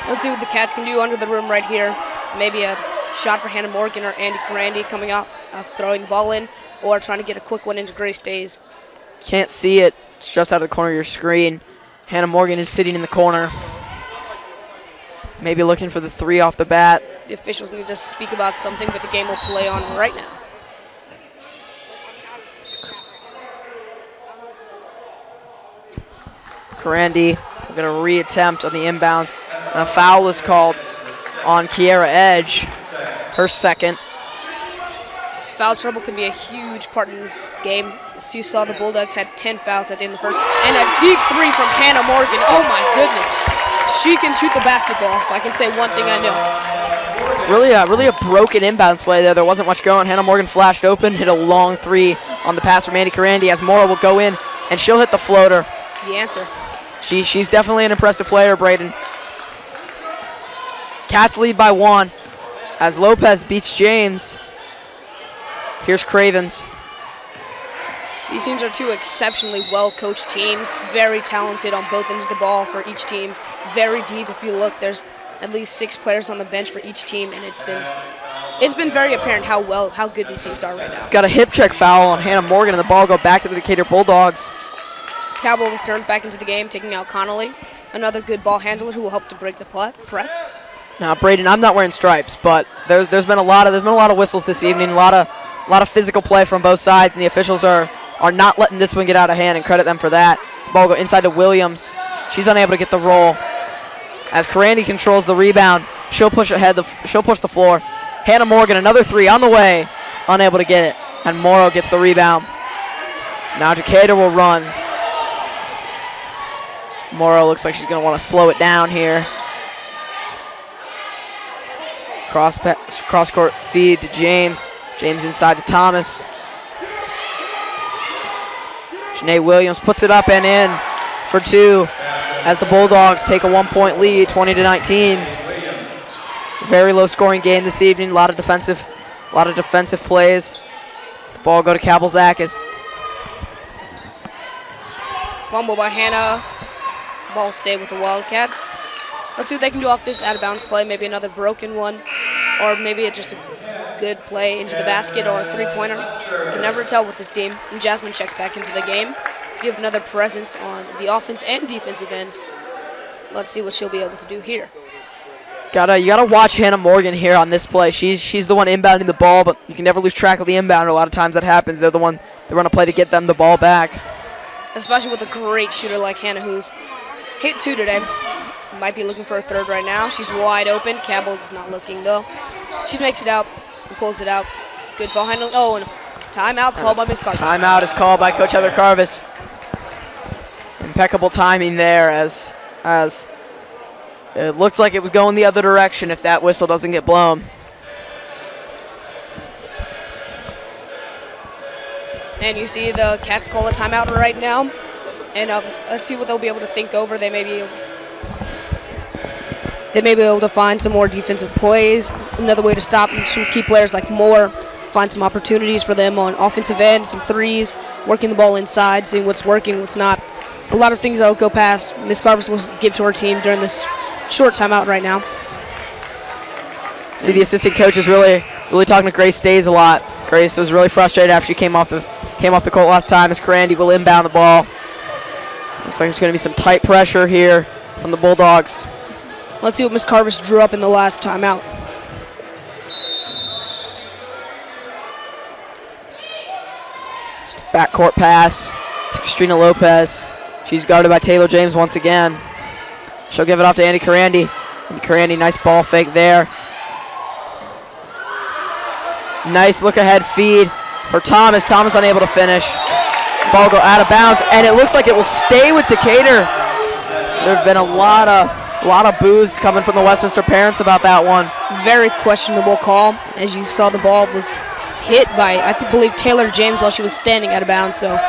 Let's see what the Cats can do under the rim right here. Maybe a shot for Hannah Morgan or Andy Carandy coming up, throwing the ball in, or trying to get a quick one into Grace Days. Can't see it. It's just out of the corner of your screen. Hannah Morgan is sitting in the corner. Maybe looking for the 3 off the bat. The officials need to speak about something, but the game will play on right now. Carandy going to reattempt on the inbounds. And a foul is called on Kiera Edge, her second. Foul trouble can be a huge part in this game. As you saw, the Bulldogs had 10 fouls at the end of the first. And a deep 3 from Hannah Morgan. Oh my goodness. She can shoot the basketball. If I can say one thing I know. It's really a broken inbounds play there. There wasn't much going. Hannah Morgan flashed open, hit a long 3 on the pass from Andy Carandy as Mora will go in, and she'll hit the floater. The answer. She's definitely an impressive player, Braden. Cats lead by 1 as Lopez beats James. Here's Cravens. These teams are 2 exceptionally well-coached teams, very talented on both ends of the ball for each team. Very deep. If you look, there's at least 6 players on the bench for each team, and it's been very apparent how good these teams are right now. Got a hip check foul on Hannah Morgan, and the ball go back to the Decatur Bulldogs. Cowboy returns back into the game, taking out Connolly, another good ball handler who will help to break the press. Now, Braden, I'm not wearing stripes, but there's been a lot of whistles this evening, a lot of physical play from both sides, and the officials are not letting this one get out of hand, and credit them for that. The ball go inside to Williams. She's unable to get the roll. As Carandy controls the rebound, she'll push ahead. She'll push the floor. Hannah Morgan, another 3 on the way, unable to get it, and Morrow gets the rebound. Now Decatur will run. Morrow looks like she's going to want to slow it down here. Cross-court feed to James. James inside to Thomas. Janae Williams puts it up and in for 2 as the Bulldogs take a 1-point lead, 20-19. Very low-scoring game this evening. A lot of defensive plays. The ball go to Kabalzakis. Fumble by Hannah. Ball stay with the Wildcats. Let's see what they can do off this out-of-bounds play. Maybe another broken one, or maybe just a good play into the basket or a 3-pointer. You can never tell with this team. And Jasmine checks back into the game to give another presence on the offense and defensive end. Let's see what she'll be able to do here. You gotta watch Hannah Morgan here on this play. She's the one inbounding the ball, but you can never lose track of the inbounder. A lot of times that happens. They're the one they run a play to get them the ball back. Especially with a great shooter like Hannah, who's hit 2 today. Might be looking for a 3rd right now. She's wide open. Cabell's not looking, though. She makes it out and pulls it out. Good ball handling. Oh, and a timeout called by Ms. Carvis. Timeout is called by Coach Heather Carvis. Impeccable timing there as it looked like it was going the other direction if that whistle doesn't get blown. And you see the Cats call a timeout right now. And let's see what they'll be able to think over. They may be able to find some more defensive plays. Another way to stop some key players like Moore. Find some opportunities for them on offensive end, some threes, working the ball inside, seeing what's working, what's not. A lot of things that will go past. Ms. Carvis will give to her team during this short timeout right now. See, the assistant coach is really talking to Grace Stays a lot. Grace was really frustrated after she came off the court last time, as Carandy will inbound the ball. Looks like there's going to be some tight pressure here from the Bulldogs. Let's see what Ms. Carvis drew up in the last timeout. Backcourt pass to Christina Lopez. She's guarded by Taylor James once again. She'll give it off to Andy Carandy. And Carandy, nice ball fake there. Nice look-ahead feed for Thomas. Thomas unable to finish. Ball go out of bounds, and it looks like it will stay with Decatur. There have been a lot of boos coming from the Westminster parents about that one. Very questionable call. As you saw, the ball was hit by, I believe, Taylor James while she was standing out of bounds. So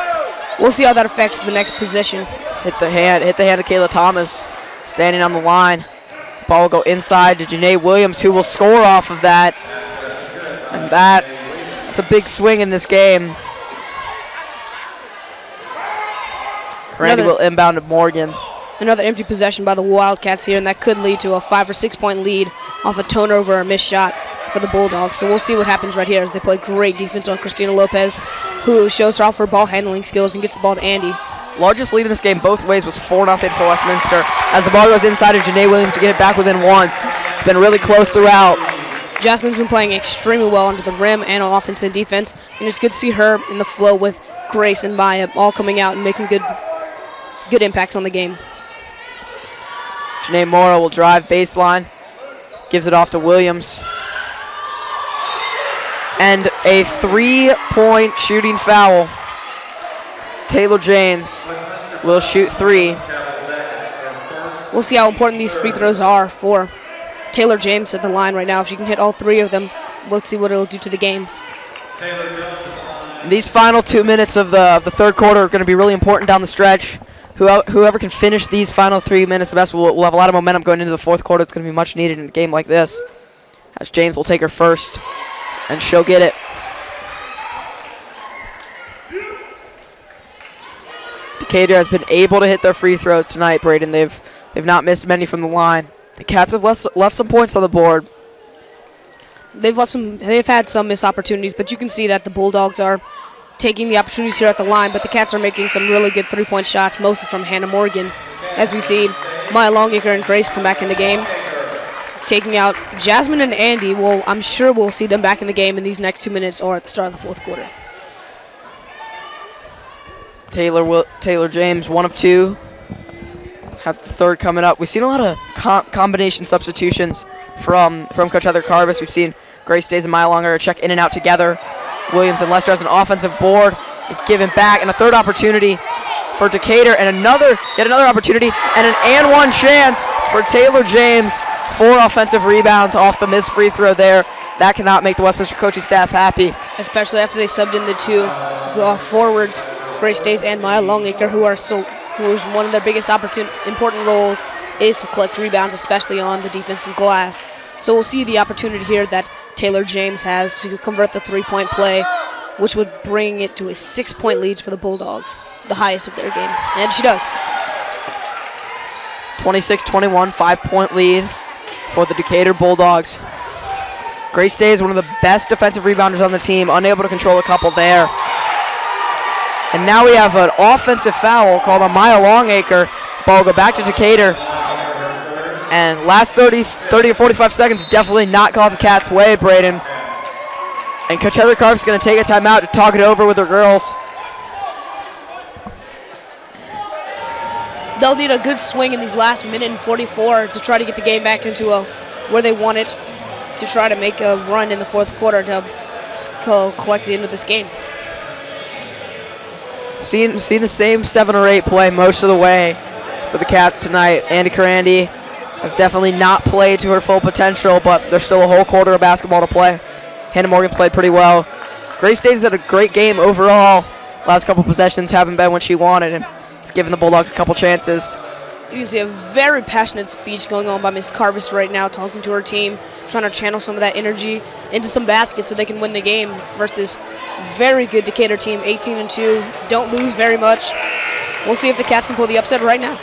we'll see how that affects the next possession. Hit the hand of Kayla Thomas, standing on the line. Ball will go inside to Janae Williams, who will score off of that. And that's a big swing in this game. Randy will inbound to Morgan. Another empty possession by the Wildcats here, and that could lead to a 5 or 6 point lead off a turnover or missed shot for the Bulldogs. So we'll see what happens right here as they play great defense on Christina Lopez, who shows her off her ball handling skills and gets the ball to Andy. Largest lead in this game both ways was 4-0 for Westminster. As the ball goes inside of Janae Williams to get it back within 1. It's been really close throughout. Jasmine's been playing extremely well under the rim and on offense and defense, and it's good to see her in the flow with Grace and Maya all coming out and making good impacts on the game. Janae Mora will drive baseline, gives it off to Williams. And a 3-point shooting foul. Taylor James will shoot 3. We'll see how important these free throws are for Taylor James at the line right now. If she can hit all 3 of them, let's see what it'll do to the game. These final 2 minutes of the third quarter are going to be really important down the stretch. Whoever can finish these final 3 minutes the best will have a lot of momentum going into the fourth quarter. It's going to be much needed in a game like this. As James will take her first, and she'll get it. Decatur has been able to hit their free throws tonight, Braden. They've not missed many from the line. The Cats have left some points on the board. They've had some missed opportunities, but you can see that the Bulldogs are taking the opportunities here at the line, but the Cats are making some really good 3-point shots, mostly from Hannah Morgan. As we see Maya Longacre and Grace come back in the game, taking out Jasmine and Andy. I'm sure we'll see them back in the game in these next 2 minutes or at the start of the fourth quarter. Taylor James, 1 of 2, has the third coming up. We've seen a lot of combination substitutions from Coach Heather Carvis. We've seen Grace Stays and Maya Longer check in and out together. Williams and Lester has an offensive board, is given back, and a third opportunity for Decatur, and yet another opportunity, and an and one chance for Taylor James. 4 offensive rebounds off the missed free throw there. That cannot make the Westminster coaching staff happy. Especially after they subbed in the 2 forwards, Grace Stays and Maya Longacre, who's one of their biggest important roles is to collect rebounds, especially on the defensive glass. So we'll see the opportunity here that Taylor James has to convert the 3-point play, which would bring it to a 6-point lead for the Bulldogs, the highest of their game. And she does. 26-21, 5-point lead for the Decatur Bulldogs. Grace Stays, one of the best defensive rebounders on the team, unable to control a couple there. And now we have an offensive foul called on Maya Longacre. Ball will go back to Decatur. And last 30 to 45 seconds definitely not gone the Cats' way, Braden. And Coach Heather Carp's going to take a timeout to talk it over with her girls. They'll need a good swing in these last minute and 44 to try to get the game back into where they want it, to try to make a run in the fourth quarter to collect the end of this game. Seen the same 7 or 8 play most of the way for the Cats tonight. Andy Carandy has definitely not played to her full potential, but there's still a whole quarter of basketball to play. Hannah Morgan's played pretty well. Grace Stays had a great game overall. last couple possessions haven't been what she wanted, and it's given the Bulldogs a couple chances. You can see a very passionate speech going on by Miss Carvis right now, talking to her team, trying to channel some of that energy into some baskets so they can win the game versus this very good Decatur team, 18-2. Don't lose very much. We'll see if the Cats can pull the upset right now.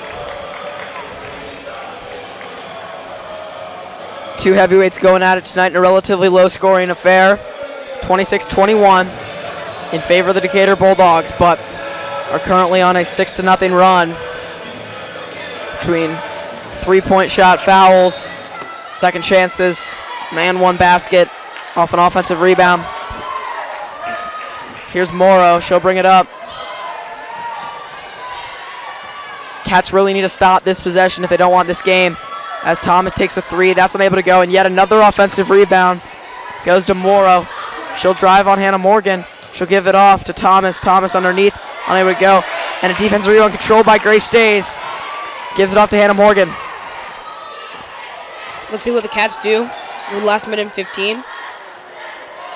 Two heavyweights going at it tonight in a relatively low-scoring affair, 26-21 in favor of the Decatur Bulldogs, but are currently on a 6-0 run between three-point shot fouls, second chances, man one basket, off an offensive rebound. Here's Morrow, she'll bring it up. Cats really need to stop this possession if they don't want this game, as Thomas takes a three, that's unable to go, and yet another offensive rebound goes to Morrow. She'll drive on Hannah Morgan, she'll give it off to Thomas, Thomas underneath, unable to go, and a defensive rebound controlled by Grace Stays. Gives it off to Hannah Morgan. Let's see what the Cats do in the last minute and 15.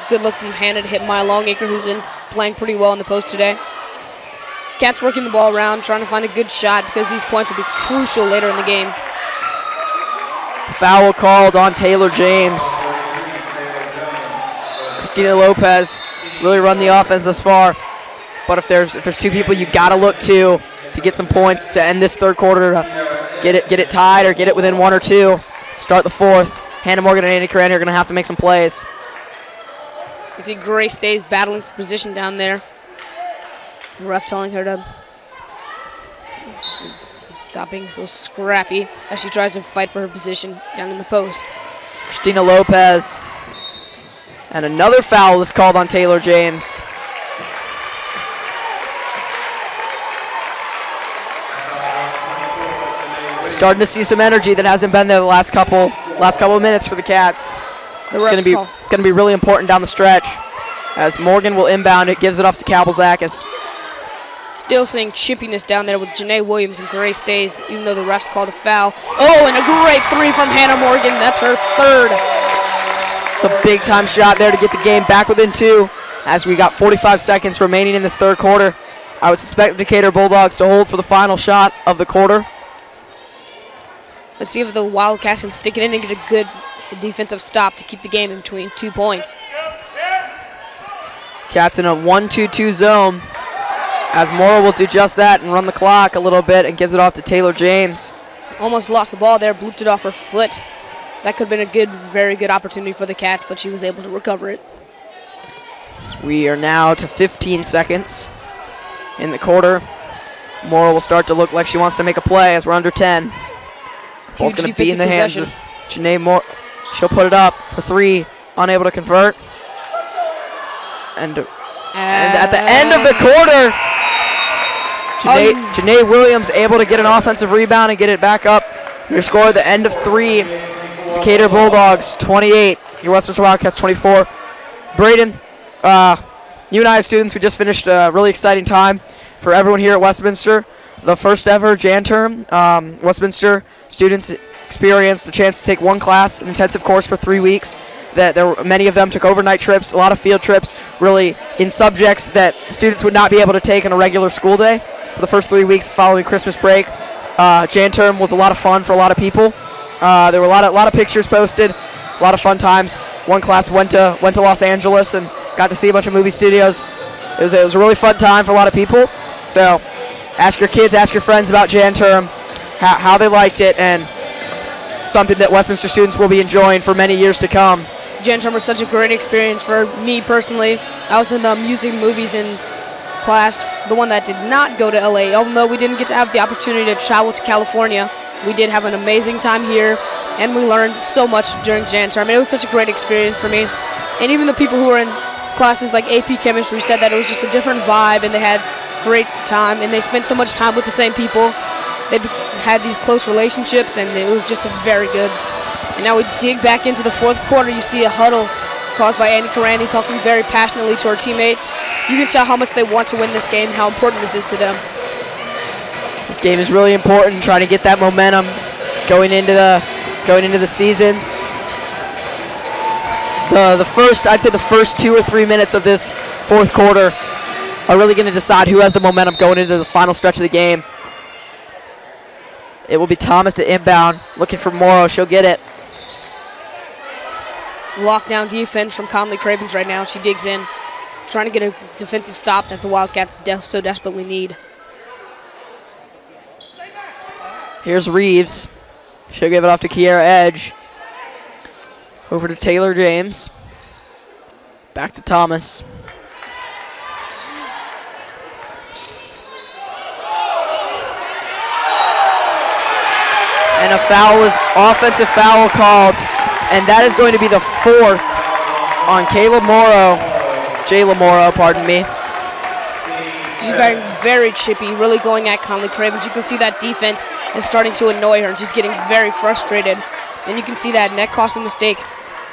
Good look from Hannah to hit Maya Longacre, who's been playing pretty well in the post today. Cats working the ball around, trying to find a good shot because these points will be crucial later in the game. Foul called on Taylor James. Christina Lopez really run the offense thus far, but if there's two people you gotta look to get some points to end this third quarter, to get it tied or get it within one or two, start the fourth. Hannah Morgan and Andy Coran are gonna have to make some plays. You see Grace Stays battling for position down there. The ref telling her to stop being so scrappy as she tries to fight for her position down in the post. Christina Lopez. And another foul is called on Taylor James. Starting to see some energy that hasn't been there the last couple of minutes for the Cats. It's going to be really important down the stretch, as Morgan will inbound it, gives it off to Kabalzakis. Still seeing chippiness down there with Janae Williams and Grace Stays, even though the refs called a foul. Oh, and a great three from Hannah Morgan. That's her third. It's a big-time shot there to get the game back within two, as we got 45 seconds remaining in this third quarter. I would suspect the Decatur Bulldogs to hold for the final shot of the quarter. Let's see if the Wildcats can stick it in and get a good defensive stop to keep the game in between 2 points. Cats in a 1-2-2 zone, as Morrow will do just that and run the clock a little bit and gives it off to Taylor James. Almost lost the ball there, blooped it off her foot. That could have been a very good opportunity for the Cats, but she was able to recover it. So we are now to 15 seconds in the quarter. Morrow will start to look like she wants to make a play as we're under 10. Ball's going to be in the hands of Janae Moore. She'll put it up for three, unable to convert. And at the end of the quarter, Janae Williams able to get an offensive rebound and get it back up. Your score at the end of three, Decatur Bulldogs 28, your Westminster Wildcats 24. Braden, you and I as students, we just finished a really exciting time for everyone here at Westminster. The first ever Jan term, Westminster students experienced a chance to take one class, an intensive course for 3 weeks. Many of them took overnight trips, a lot of field trips, really in subjects that students would not be able to take on a regular school day for the first 3 weeks following Christmas break. Jan term was a lot of fun for a lot of people. There were a lot of pictures posted, a lot of fun times. One class went to Los Angeles and got to see a bunch of movie studios. It was a really fun time for a lot of people. So ask your kids, ask your friends about Jan term, how they liked it, and something that Westminster students will be enjoying for many years to come. Jan term was such a great experience for me personally. I was in the music, movies, and class, the one that did not go to LA. Although we didn't get to have the opportunity to travel to California, we did have an amazing time here, and we learned so much during Jan term. It was such a great experience for me. And even the people who were in classes like AP Chemistry said that it was just a different vibe, and they had great time, and they spent so much time with the same people. They had these close relationships, and it was just very good. And now we dig back into the fourth quarter. You see a huddle caused by Andy Karandi talking very passionately to her teammates. You can tell how much they want to win this game, how important this is to them. This game is really important, trying to get that momentum going into the season. I'd say the first 2 or 3 minutes of this fourth quarter are really going to decide who has the momentum going into the final stretch of the game. It will be Thomas to inbound, looking for Morrow. She'll get it. Lockdown defense from Conley Cravens right now. She digs in, trying to get a defensive stop that the Wildcats so desperately need. Here's Reeves. She'll give it off to Kiera Edge. Over to Taylor James. Back to Thomas. And a foul is offensive foul called. And that is going to be the 4th on Jayla Morrow, pardon me. She's getting very chippy, really going at Conley Cravens. You can see that defense is starting to annoy her. She's getting very frustrated. And you can see that net costing mistake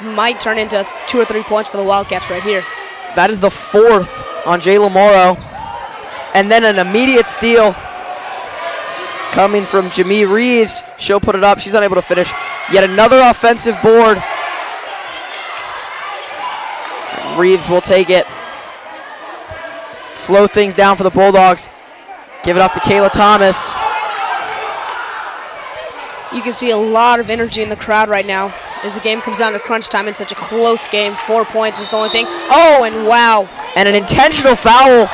might turn into 2 or 3 points for the Wildcats right here. That is the 4th on Jayla Morrow. And then an immediate steal coming from Jamie Reeves. She'll put it up. She's unable to finish. Yet another offensive board. Reeves will take it. Slow things down for the Bulldogs. Give it off to Kayla Thomas. You can see a lot of energy in the crowd right now as the game comes down to crunch time in such a close game. 4 points is the only thing. Oh, and wow. And an intentional foul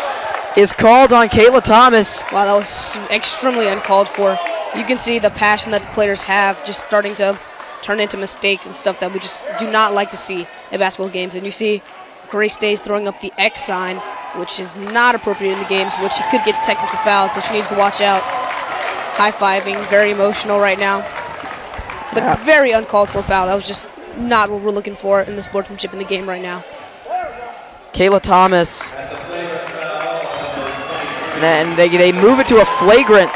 is called on Kayla Thomas. Wow, that was extremely uncalled for. You can see the passion that the players have just starting to turn into mistakes and stuff that we just do not like to see in basketball games. And you see Grace Days throwing up the X sign, which is not appropriate in the games, which she could get technical fouled, so she needs to watch out. High-fiving, very emotional right now. But very uncalled for foul. That was just not what we're looking for in the sportsmanship in the game right now. Kayla Thomas. And they move it to a flagrant.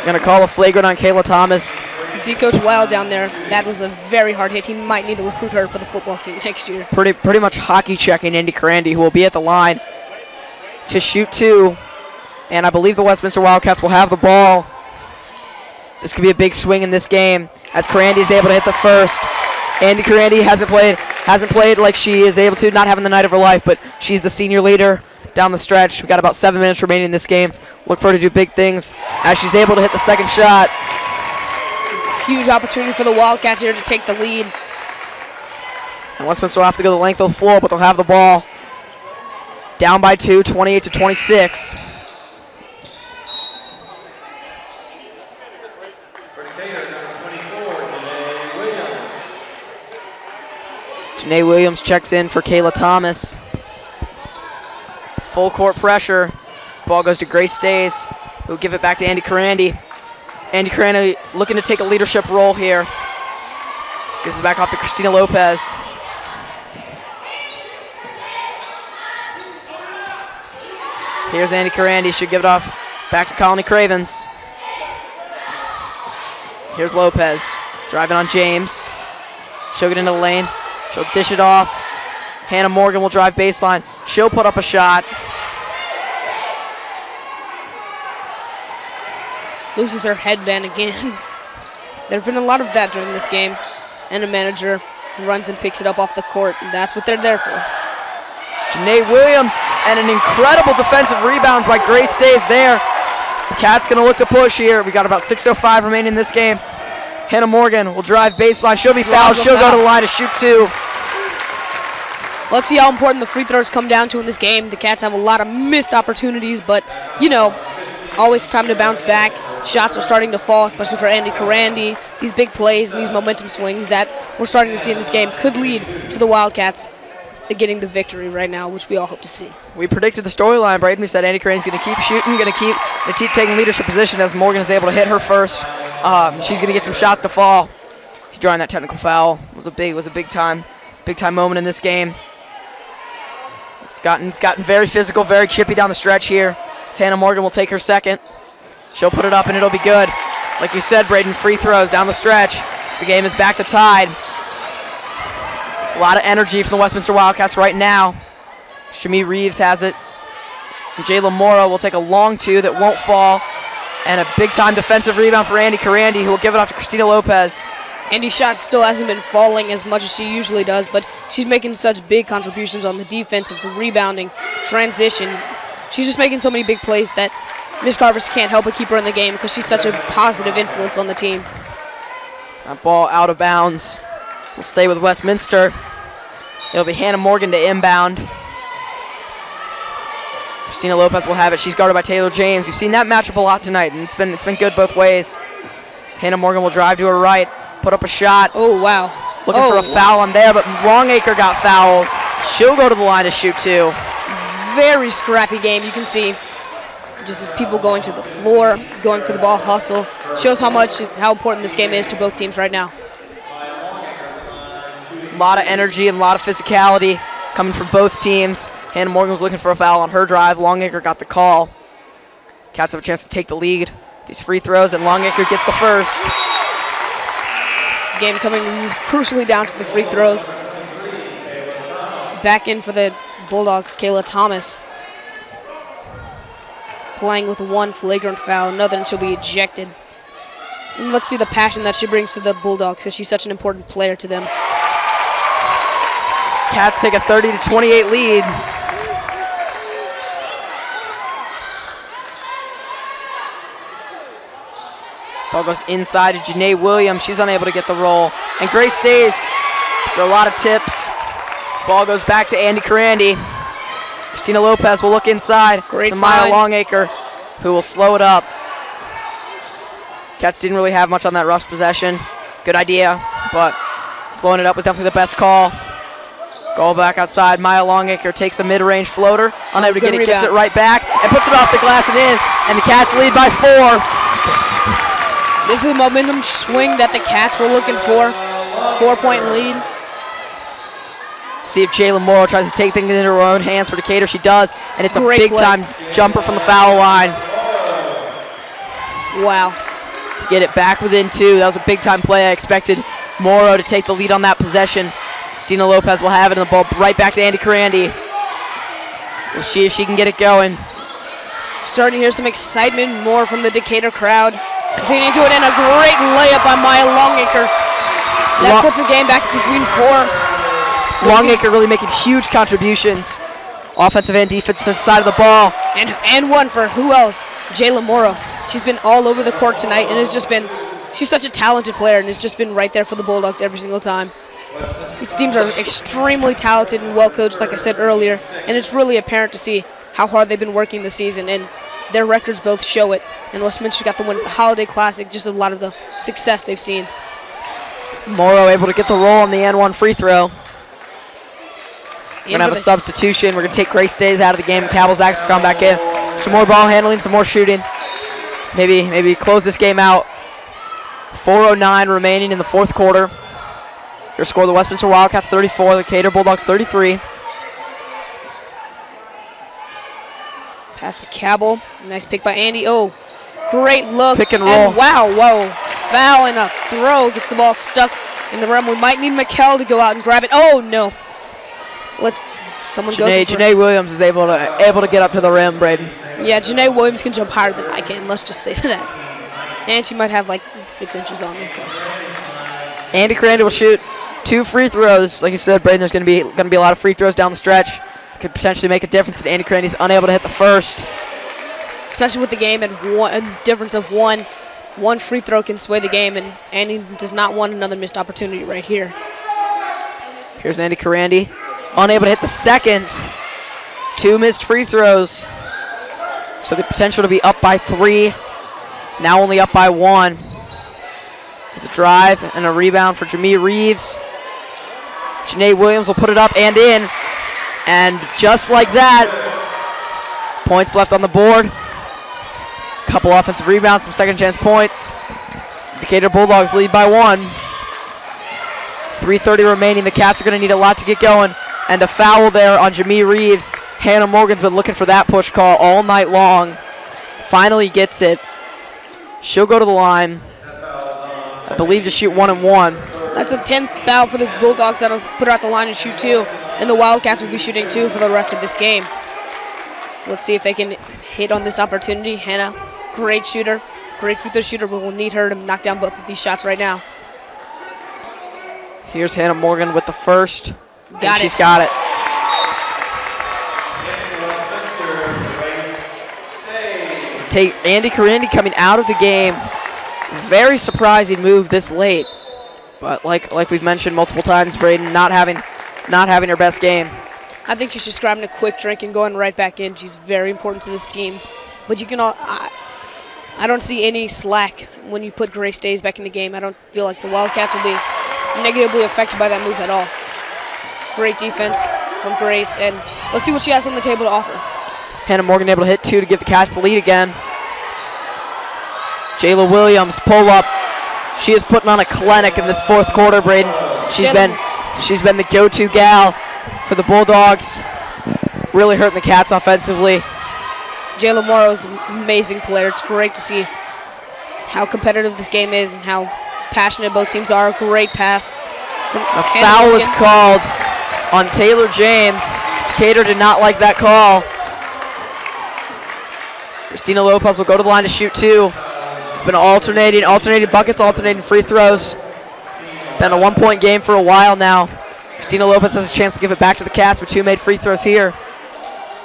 Going to call a flagrant on Kayla Thomas. You see Coach Wild down there. That was a very hard hit. He might need to recruit her for the football team next year. Pretty much hockey checking Andy Carandi, who will be at the line to shoot 2. And I believe the Westminster Wildcats will have the ball. This could be a big swing in this game as Carandi is able to hit the first. Andy Carandi hasn't played like she is able to, not having the night of her life, but she's the senior leader down the stretch. We've got about 7 minutes remaining in this game. Look for her to do big things as she's able to hit the second shot. Huge opportunity for the Wildcats here to take the lead. And Westminster will have to go the length of the floor, but they'll have the ball. Down by 2, 28-26. Janae Williams checks in for Kayla Thomas. Full court pressure. Ball goes to Grace Stays, who'll give it back to Andy Carandi. Andy Carandi looking to take a leadership role here. Gives it back off to Christina Lopez. Here's Andy Carandi. Should give it off back to Colony Cravens. Here's Lopez driving on James. She'll get into the lane. She'll dish it off. Hannah Morgan will drive baseline. She'll put up a shot. Loses her headband again. There have been a lot of that during this game. And a manager runs and picks it up off the court. And that's what they're there for. Janae Williams and an incredible defensive rebounds by Grace Stays there. The Cats going to look to push here. We got about 6:05 remaining in this game. Hannah Morgan will drive baseline. She'll be fouled. She'll go to the line to shoot 2. Let's see how important the free throws come down to in this game. The Cats have a lot of missed opportunities, but, you know, always time to bounce back. Shots are starting to fall, especially for Andy Carandi. These big plays and these momentum swings that we're starting to see in this game could lead to the Wildcats getting the victory right now, which we all hope to see. We predicted the storyline, Braden. We said Andy Carandi's going to keep shooting, going to keep taking leadership position as Morgan is able to hit her first. She's going to get some shots to fall. She's drawing that technical foul. It was a big time moment in this game. It's gotten very physical, very chippy down the stretch here. Hannah Morgan will take her second. She'll put it up and it'll be good. Like you said, Braden, free throws down the stretch. As the game is back to tied. A lot of energy from the Westminster Wildcats right now. Shamie Reeves has it. And Jayla Morrow will take a long 2 that won't fall. And a big-time defensive rebound for Andy Carandi, who will give it off to Christina Lopez. Andy's shot still hasn't been falling as much as she usually does, but she's making such big contributions on the defensive, the rebounding, transition. She's just making so many big plays that Miss Carvers can't help but keep her in the game because she's such a positive influence on the team. That ball out of bounds. Will stay with Westminster. It'll be Hannah Morgan to inbound. Christina Lopez will have it. She's guarded by Taylor James. We've seen that matchup a lot tonight, and it's been good both ways. Hannah Morgan will drive to her right, put up a shot. Oh, wow. Looking for a foul on there, but Longacre got fouled. She'll go to the line to shoot two. Very scrappy game. You can see just people going to the floor, going for the ball, hustle. Shows how important this game is to both teams right now. A lot of energy and a lot of physicality coming from both teams. Hannah Morgan was looking for a foul on her drive. Longacre got the call. Cats have a chance to take the lead. These free throws, and Longacre gets the first. Game coming crucially down to the free throws. Back in for the Bulldogs, Kayla Thomas. Playing with one flagrant foul, another, and she'll be ejected. And let's see the passion that she brings to the Bulldogs because she's such an important player to them. Cats take a 30-28 lead. Ball goes inside to Janae Williams. She's unable to get the roll. And Grace stays. After a lot of tips. Ball goes back to Andy Carandi. Christina Lopez will look inside. Great to Maya find. Longacre, who will slow it up. Cats didn't really have much on that rush possession. Good idea, but slowing it up was definitely the best call. Goal back outside. Maya Longacre takes a mid-range floater. Unable to get it, gets it right back, and puts it off the glass and in. And the Cats lead by 4. This is the momentum swing that the Cats were looking for. 4-point lead. See if Jayla Morrow tries to take things into her own hands for Decatur. She does, and it's a big-time jumper from the foul line. Wow. To get it back within 2. That was a big-time play. I expected Morrow to take the lead on that possession. Christina Lopez will have it, and the ball right back to Andy Carandi. We'll see if she can get it going. Starting to hear some excitement more from the Decatur crowd. Seeing into it, and a great layup by Maya Longacre. That puts the game back between 4. Longacre really making huge contributions. Offensive and defensive side of the ball. And one for who else? Jayla Morrow. She's been all over the court tonight, and has just been, she's such a talented player, and has just been right there for the Bulldogs every single time. These teams are extremely talented and well coached, like I said earlier, and it's really apparent to see how hard they've been working this season, and their records both show it. And Westminster got the win at the Holiday Classic, just a lot of the success they've seen. Morrow able to get the roll on the N1 free throw. We're going to have a substitution. We're going to take Grace Stays out of the game. Cabel's come back in. Some more ball handling, some more shooting. Maybe close this game out. 4:09 remaining in the fourth quarter. Your score, the Westminster Wildcats 34, the Decatur Bulldogs 33. Pass to Cabell. Nice pick by Andy. Oh, great look. Pick and roll. And wow, whoa. Foul and a throw. Gets the ball stuck in the rim. We might need McKell to go out and grab it. Oh, no. Someone goes. Janae Williams is able to get up to the rim, Braden. Yeah, Janae Williams can jump higher than I can. Let's just say that. And she might have like 6 inches on me. So. Andy Carandi will shoot 2 free throws. Like you said, Braden, there's going to be a lot of free throws down the stretch. Could potentially make a difference, and Andy Carandi's unable to hit the first. Especially with the game at a difference of 1. 1 free throw can sway the game, and Andy does not want another missed opportunity right here. Here's Andy Carandi. Unable to hit the second. 2 missed free throws. So the potential to be up by 3. Now only up by 1. It's a drive and a rebound for Jamie Reeves. Janae Williams will put it up and in. And just like that, points left on the board. Couple offensive rebounds, some second chance points. Decatur Bulldogs lead by 1. 3:30 remaining. The Cats are going to need a lot to get going. And a foul there on Jamie Reeves. Hannah Morgan's been looking for that push call all night long. Finally gets it. She'll go to the line, I believe, to shoot 1 and 1. That's a tense foul for the Bulldogs. That'll put her at the line and shoot 2. And the Wildcats will be shooting 2 for the rest of this game. Let's see if they can hit on this opportunity. Hannah, great shooter, great free throw shooter, but we'll need her to knock down both of these shots right now. Here's Hannah Morgan with the first. Got She's it. got it. Take Andy Corandi coming out of the game. Very surprising move this late. But like we've mentioned multiple times, Braden not having her best game. I think she's just grabbing a quick drink and going right back in. She's very important to this team. But you can all, I don't see any slack when you put Grace Days back in the game. I don't feel like the Wildcats will be negatively affected by that move at all. Great defense from Grace, and let's see what she has on the table to offer. Hannah Morgan able to hit 2 to give the Cats the lead again. Jayla Williams, pull up. She is putting on a clinic in this fourth quarter, Braden. She's been the go-to gal for the Bulldogs. Really hurting the Cats offensively. Jayla Morrow is an amazing player. It's great to see how competitive this game is and how passionate both teams are. Great pass. A foul is called on Taylor James. Decatur did not like that call. Christina Lopez will go to the line to shoot 2. It's been alternating buckets, alternating free throws. Been a 1-point game for a while now. Christina Lopez has a chance to give it back to the Cats with 2 made free throws here.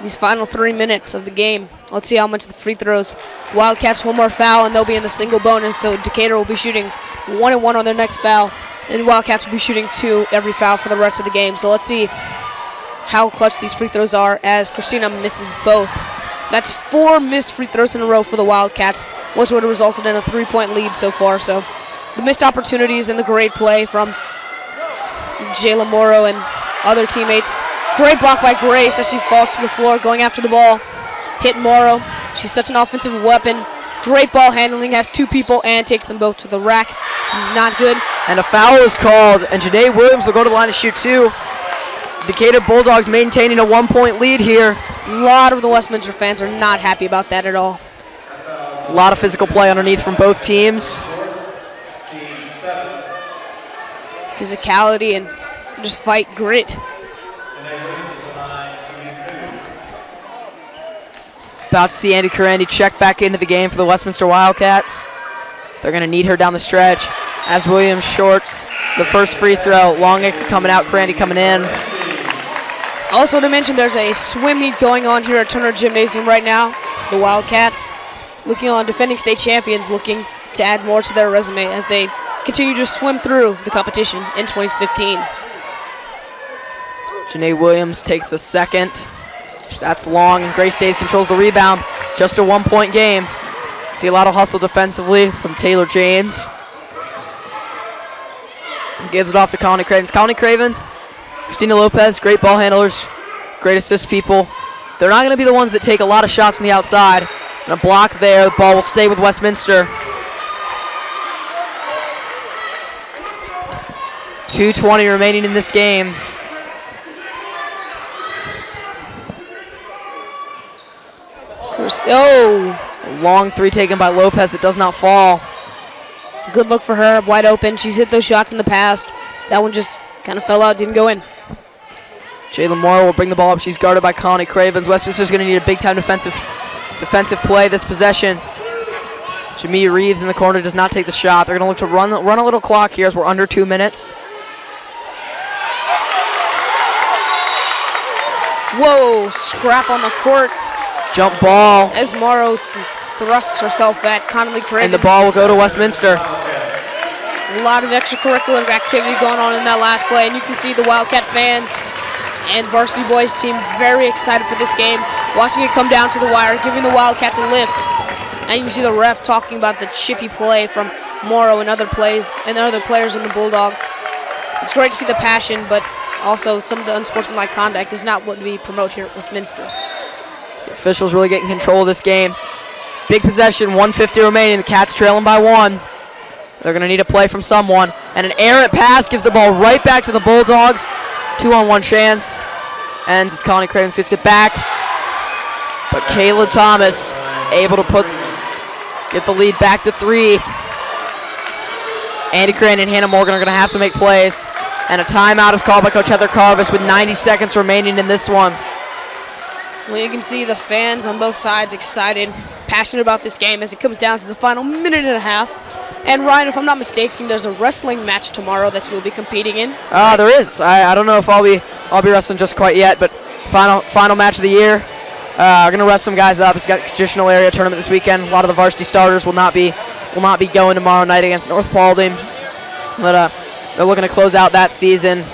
These final 3 minutes of the game. Let's see how much the free throws. Wildcats 1 more foul and they'll be in the single bonus, so Decatur will be shooting 1-1 on their next foul, and Wildcats will be shooting 2 every foul for the rest of the game. So let's see how clutch these free throws are as Christina misses both. That's 4 missed free throws in a row for the Wildcats, which would have resulted in a 3-point lead so far. So the missed opportunities and the great play from Jayla Morrow and other teammates. Great block by Grace as she falls to the floor going after the ball. Hit Morrow. She's such an offensive weapon. Great ball handling, has 2 people and takes them both to the rack. Not good. And a foul is called, and Janae Williams will go to the line to shoot 2. Decatur Bulldogs maintaining a 1-point lead here. A lot of the Westminster fans are not happy about that at all. A lot of physical play underneath from both teams. Physicality and just fight grit. About to see Andy Corandi check back into the game for the Westminster Wildcats. They're going to need her down the stretch as Williams shorts the first free throw. Longacre coming out, Corandi coming in. Also to mention, there's a swim meet going on here at Turner Gymnasium right now. The Wildcats looking on defending state champions, looking to add more to their resume as they continue to swim through the competition in 2015. Janae Williams takes the second. That's long, and Grace Days controls the rebound. Just a 1-point game. See a lot of hustle defensively from Taylor James. Gives it off to Colony Cravens. Colony Cravens, Christina Lopez, great ball handlers, great assist people. They're not going to be the ones that take a lot of shots from the outside. And a block there. The ball will stay with Westminster. 2:20 remaining in this game. A long 3 taken by Lopez that does not fall. Good look for her, wide open. She's hit those shots in the past. That one just kind of fell out, didn't go in. Jayla Morrow will bring the ball up. She's guarded by Connie Cravens. Westminster's going to need a big-time defensive play this possession. Jamia Reeves in the corner does not take the shot. They're going to look to run a little clock here as we're under 2 minutes. Whoa, scrap on the court. Jump ball. As Morrow thrusts herself at Connolly Cravens. And the ball will go to Westminster. A lot of extracurricular activity going on in that last play, and you can see the Wildcat fans and Varsity Boys team very excited for this game, watching it come down to the wire, giving the Wildcats a lift. And you see the ref talking about the chippy play from Morrow and other players in the Bulldogs. It's great to see the passion, but also some of the unsportsmanlike conduct is not what we promote here at Westminster. The officials really getting control of this game. Big possession, 1:50 remaining. The Cats trailing by 1. They're going to need a play from someone. And an errant pass gives the ball right back to the Bulldogs. 2-on-1 chance. Ends as Connie Cravens gets it back. But Kayla Thomas able to get the lead back to 3. Andy Crane and Hannah Morgan are going to have to make plays. And a timeout is called by Coach Heather Carvis with 90 seconds remaining in this one. Well, you can see the fans on both sides excited, passionate about this game as it comes down to the final minute and a half. And Ryan, if I'm not mistaken, there's a wrestling match tomorrow that you'll be competing in. There is. I don't know if I'll be wrestling just quite yet, but final match of the year. We're gonna rest some guys up. It's got a traditional area tournament this weekend. A lot of the varsity starters will not be going tomorrow night against North Paulding, but they're looking to close out that season.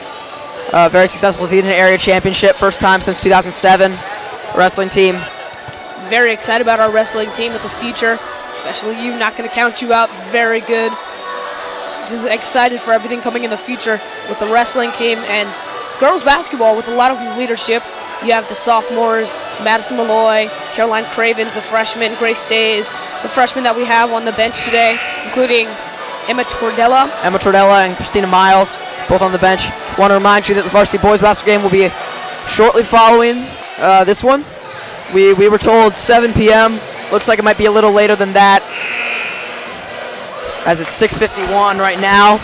Very successful season in area championship, first time since 2007. Wrestling team. Very excited about our wrestling team with the future, especially you. Not going to count you out. Very good. Just excited for everything coming in the future with the wrestling team and girls basketball with a lot of leadership. You have the sophomores, Madison Malloy, Caroline Cravens, the freshmen, Grace Stays, the freshmen that we have on the bench today, including Emma Tordella and Christina Miles, both on the bench. Want to remind you that the varsity boys basketball game will be shortly following this one. We were told 7 p.m. Looks like it might be a little later than that, as it's 6:51 right now.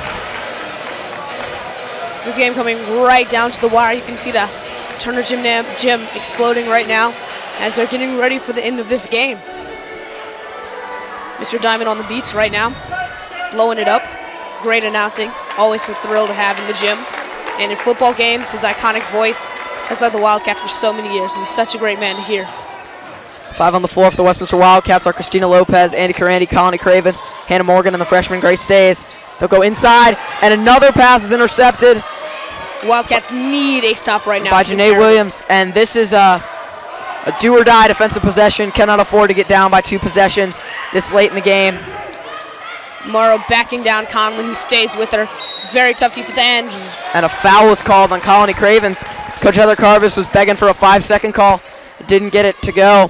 This game coming right down to the wire. You can see the Turner Gym exploding right now as they're getting ready for the end of this game. Mr. Diamond on the beats right now, blowing it up. Great announcing, always a thrill to have in the gym. And in football games, his iconic voice has led the Wildcats for so many years, and he's such a great man to hear. 5 on the floor for the Westminster Wildcats are Christina Lopez, Andy Carandi, Colony Cravens, Hannah Morgan, and the freshman Grace Stays. They'll go inside, and another pass is intercepted. Wildcats need a stop right now by Janae Williams, and this is a do-or-die defensive possession. Cannot afford to get down by 2 possessions this late in the game. Morrow backing down Conley, who stays with her. Very tough defense, and a foul was called on Colony Cravens. Coach Heather Carvis was begging for a 5-second call. Didn't get it to go,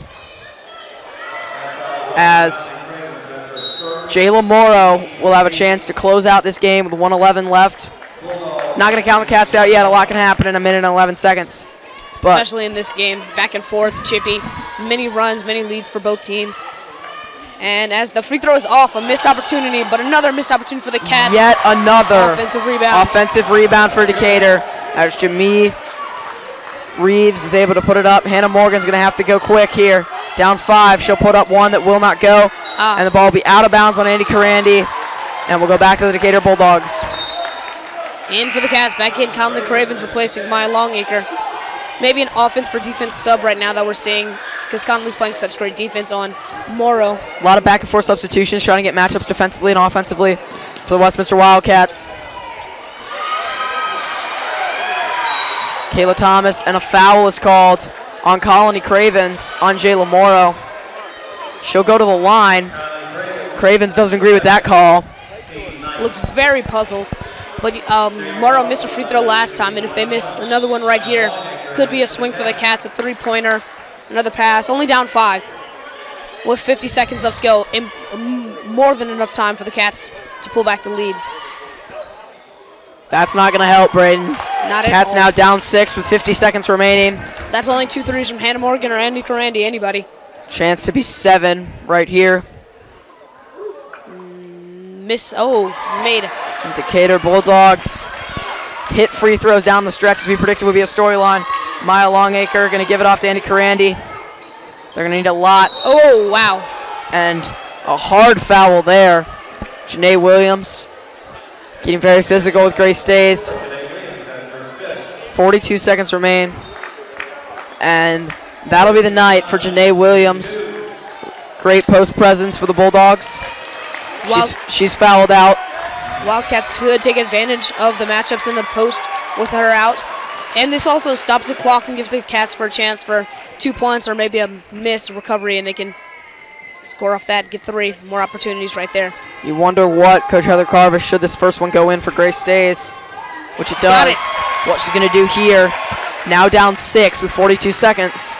as Jayla Morrow will have a chance to close out this game with 1:11 left. Not going to count the Cats out yet. A lot can happen in a minute and 11 seconds. But especially in this game, back and forth, chippy, many runs, many leads for both teams. And as the free throw is off, a missed opportunity, but another missed opportunity for the Cats. Yet another offensive rebound for Decatur. As Jamie Reeves is able to put it up. Hannah Morgan's going to have to go quick here. Down 5, she'll put up one that will not go. And the ball will be out of bounds on Andy Carandi. And we'll go back to the Decatur Bulldogs. In for the Cats, back in Conley Cravens replacing Maya Longacre. Maybe an offense for defense sub right now that we're seeing, because Conley's playing such great defense on Morrow. A lot of back and forth substitutions, trying to get matchups defensively and offensively for the Westminster Wildcats. Kayla Thomas, and a foul is called on Colony Cravens on Jayla Morrow. She'll go to the line. Cravens doesn't agree with that call. Looks very puzzled, but Morrow missed a free throw last time, and if they miss another one right here, could be a swing for the Cats, a 3-pointer, another pass, only down 5. With 50 seconds left to go, more than enough time for the Cats to pull back the lead. That's not going to help, Braden. Not at all. Cats now down 6 with 50 seconds remaining. That's only 2 threes from Hannah Morgan or Andy Carandi, anybody. Chance to be 7 right here. Made it. And Decatur Bulldogs hit free throws down the stretch, as we predicted would be a storyline. Maya Longacre going to give it off to Andy Carandi. They're going to need a lot. Oh, wow. And a hard foul there. Janae Williams getting very physical with Grace Stays. 42 seconds remain. And that'll be the night for Janae Williams. Great post presence for the Bulldogs. She's fouled out. Wildcats could take advantage of the matchups in the post with her out. And this also stops the clock and gives the Cats for a chance for 2 points or maybe a missed recovery, and they can score off that, get 3 more opportunities right there. You wonder what Coach Heather Carver, should this first one go in for Grace Stays, which it does. What she's going to do here, now down 6 with 42 seconds.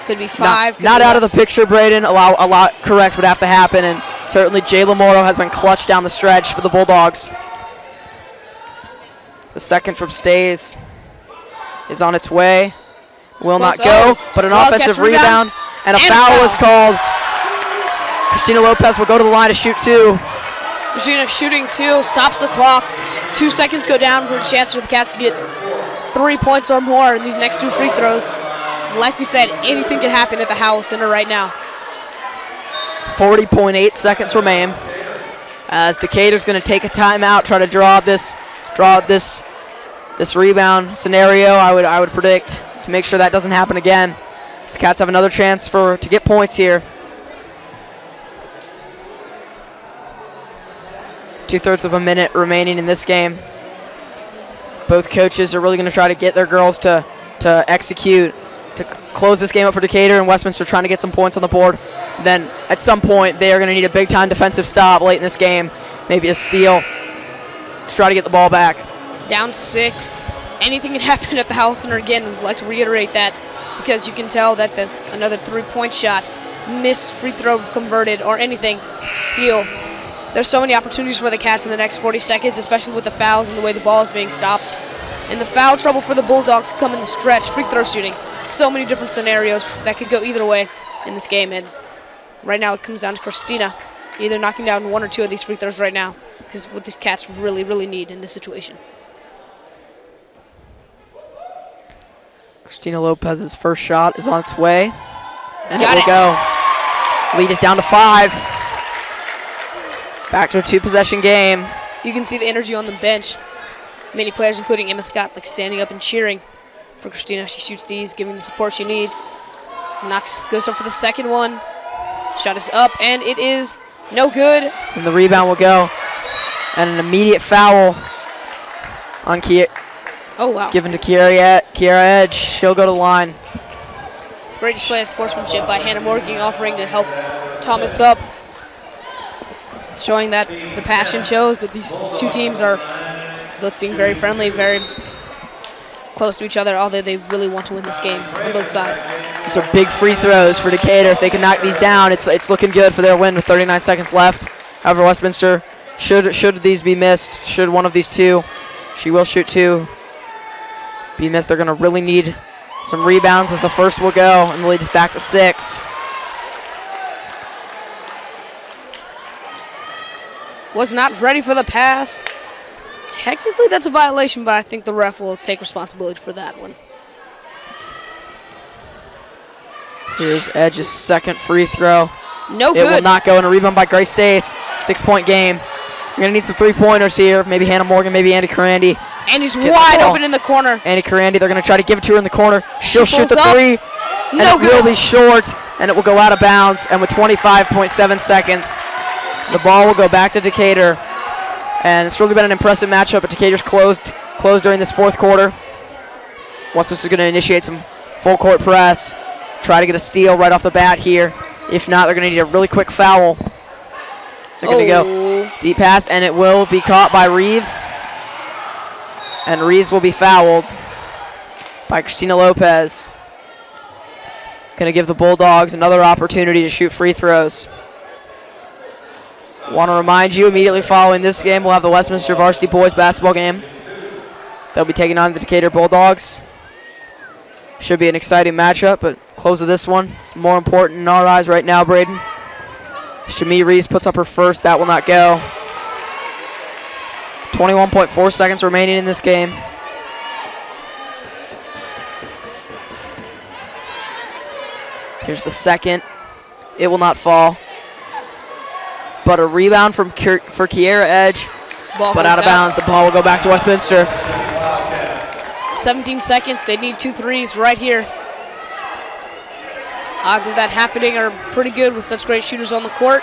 Could be 5. Not out of the picture, Braden. A lot correct would have to happen, and certainly Jayla Morrow has been clutch down the stretch for the Bulldogs. The second from Stays is on its way. Will not go, but an offensive rebound, and a foul was called. Christina Lopez will go to the line to shoot 2. Christina shooting 2, stops the clock. 2 seconds go down for a chance for the Cats to get 3 points or more in these next 2 free throws. Like we said, anything can happen at the Howell Center right now. 40.8 seconds remain. as Decatur's going to take a timeout, try to draw up this rebound scenario. I would predict to make sure that doesn't happen again. The Cats have another chance to get points here. 2/3 of a minute remaining in this game. Both coaches are really going to try to get their girls to execute, to close this game up for Decatur, and Westminster trying to get some points on the board. Then at some point they are going to need a big-time defensive stop late in this game, maybe a steal to try to get the ball back. Down 6. Anything can happen at the Howell Center again. I'd like to reiterate that because you can tell that another 3-point shot, missed free throw converted, or anything, steal. There's so many opportunities for the Cats in the next 40 seconds, especially with the fouls and the way the ball is being stopped. And the foul trouble for the Bulldogs come in the stretch, free throw shooting. So many different scenarios that could go either way in this game. And right now it comes down to Christina either knocking down 1 or 2 of these free throws right now, because what the Cats really, really need in this situation. Christina Lopez's first shot is on its way. And Got it will go. Lead is down to 5. Back to a 2-possession game. You can see the energy on the bench. Many players, including Emma Scott, like standing up and cheering for Christina. She shoots these, giving the support she needs. Goes up for the second one. Shot is up, and it is no good. And the rebound will go. And an immediate foul on given to Kiara Edge. She'll go to the line. Great display of sportsmanship by Hannah Morgan, offering to help Thomas up. Showing that the passion shows, but these two teams are both being very friendly, very close to each other, although they really want to win this game on both sides. These are big free throws for Decatur. If they can knock these down, it's looking good for their win with 39 seconds left. However, Westminster, should these be missed, should one of these 2, she will shoot 2, be missed, they're going to really need some rebounds as the first will go, and the lead is back to 6. Was not ready for the pass. Technically, that's a violation, but I think the ref will take responsibility for that one. Here's Edge's second free throw. No good. It will not go, and a rebound by Grace Stace. 6-point game. We're going to need some 3-pointers here. Maybe Hannah Morgan, maybe Andy Carandi. Andy's wide open in the corner. Andy Carandi, they're going to try to give it to her in the corner. She'll shoot the 3, and no it will be short, and it will go out of bounds. And with 25.7 seconds, the ball will go back to Decatur. And it's really been an impressive matchup, but Decatur's closed during this 4th quarter. Westminster's going to initiate some full-court press, try to get a steal right off the bat here. If not, they're going to need a really quick foul. They're going to go deep pass, and it will be caught by Reeves. And Reeves will be fouled by Christina Lopez. Going to give the Bulldogs another opportunity to shoot free throws. Want to remind you, immediately following this game, we'll have the Westminster Varsity boys basketball game. They'll be taking on the Decatur Bulldogs. Should be an exciting matchup, but close of this one, it's more important in our eyes right now, Braden. Shamee Reeves puts up her first. That will not go. 21.4 seconds remaining in this game. Here's the second. It will not fall. But a rebound for Kiara Edge, but out of bounds. The ball will go back to Westminster. 17 seconds. They need 2 threes right here. Odds of that happening are pretty good with such great shooters on the court.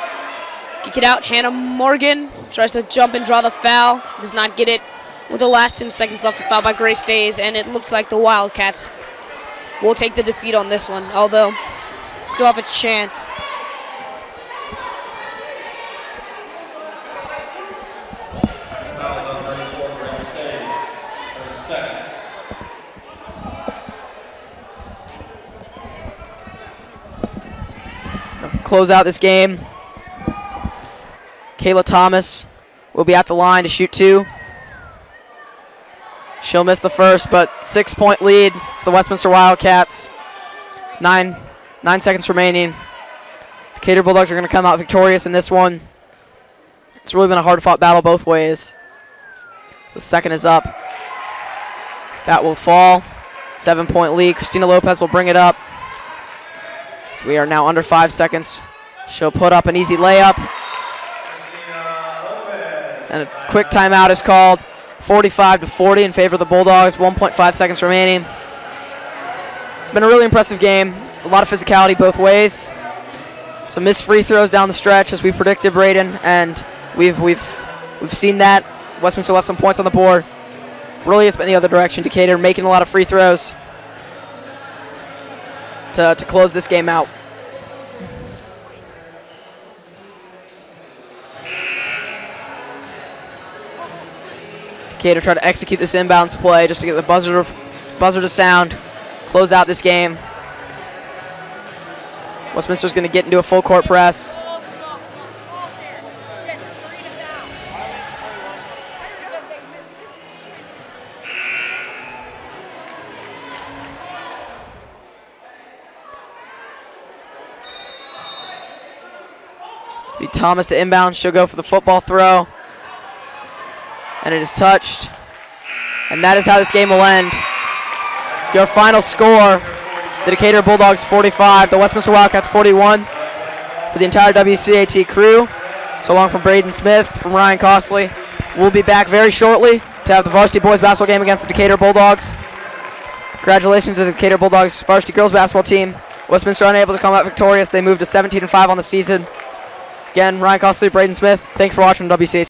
Kick it out. Hannah Morgan tries to jump and draw the foul. Does not get it. With the last 10 seconds left, a foul by Grace Days, and it looks like the Wildcats will take the defeat on this one, although still have a chance. Close out this game. Kayla Thomas will be at the line to shoot 2. She'll miss the first, but 6-point lead for the Westminster Wildcats. 9 seconds remaining. Decatur Bulldogs are going to come out victorious in this one. It's really been a hard-fought battle both ways. The second is up. That will fall. 7-point lead. Christina Lopez will bring it up. So we are now under 5 seconds. She'll put up an easy layup. And a quick timeout is called, 45-40 in favor of the Bulldogs, 1.5 seconds remaining. It's been a really impressive game. A lot of physicality both ways. Some missed free throws down the stretch as we predicted, Braden, and we've seen that. Westminster left some points on the board. Really, it's been the other direction. Decatur making a lot of free throws to close this game out. Decatur try to execute this inbounds play just to get the buzzer to sound, close out this game. Westminster's going to get into a full court press. It's be Thomas to inbound. She'll go for the football throw. And it is touched. And that is how this game will end. Your final score, the Decatur Bulldogs 45, the Westminster Wildcats 41. For the entire WCAT crew, so long from Braden Smith, from Ryan Costley. We'll be back very shortly to have the varsity boys basketball game against the Decatur Bulldogs. Congratulations to the Decatur Bulldogs varsity girls basketball team. Westminster unable to come out victorious. They moved to 17-5 on the season. Again, Ryan Costley, Braden Smith, thanks for watching WCAT.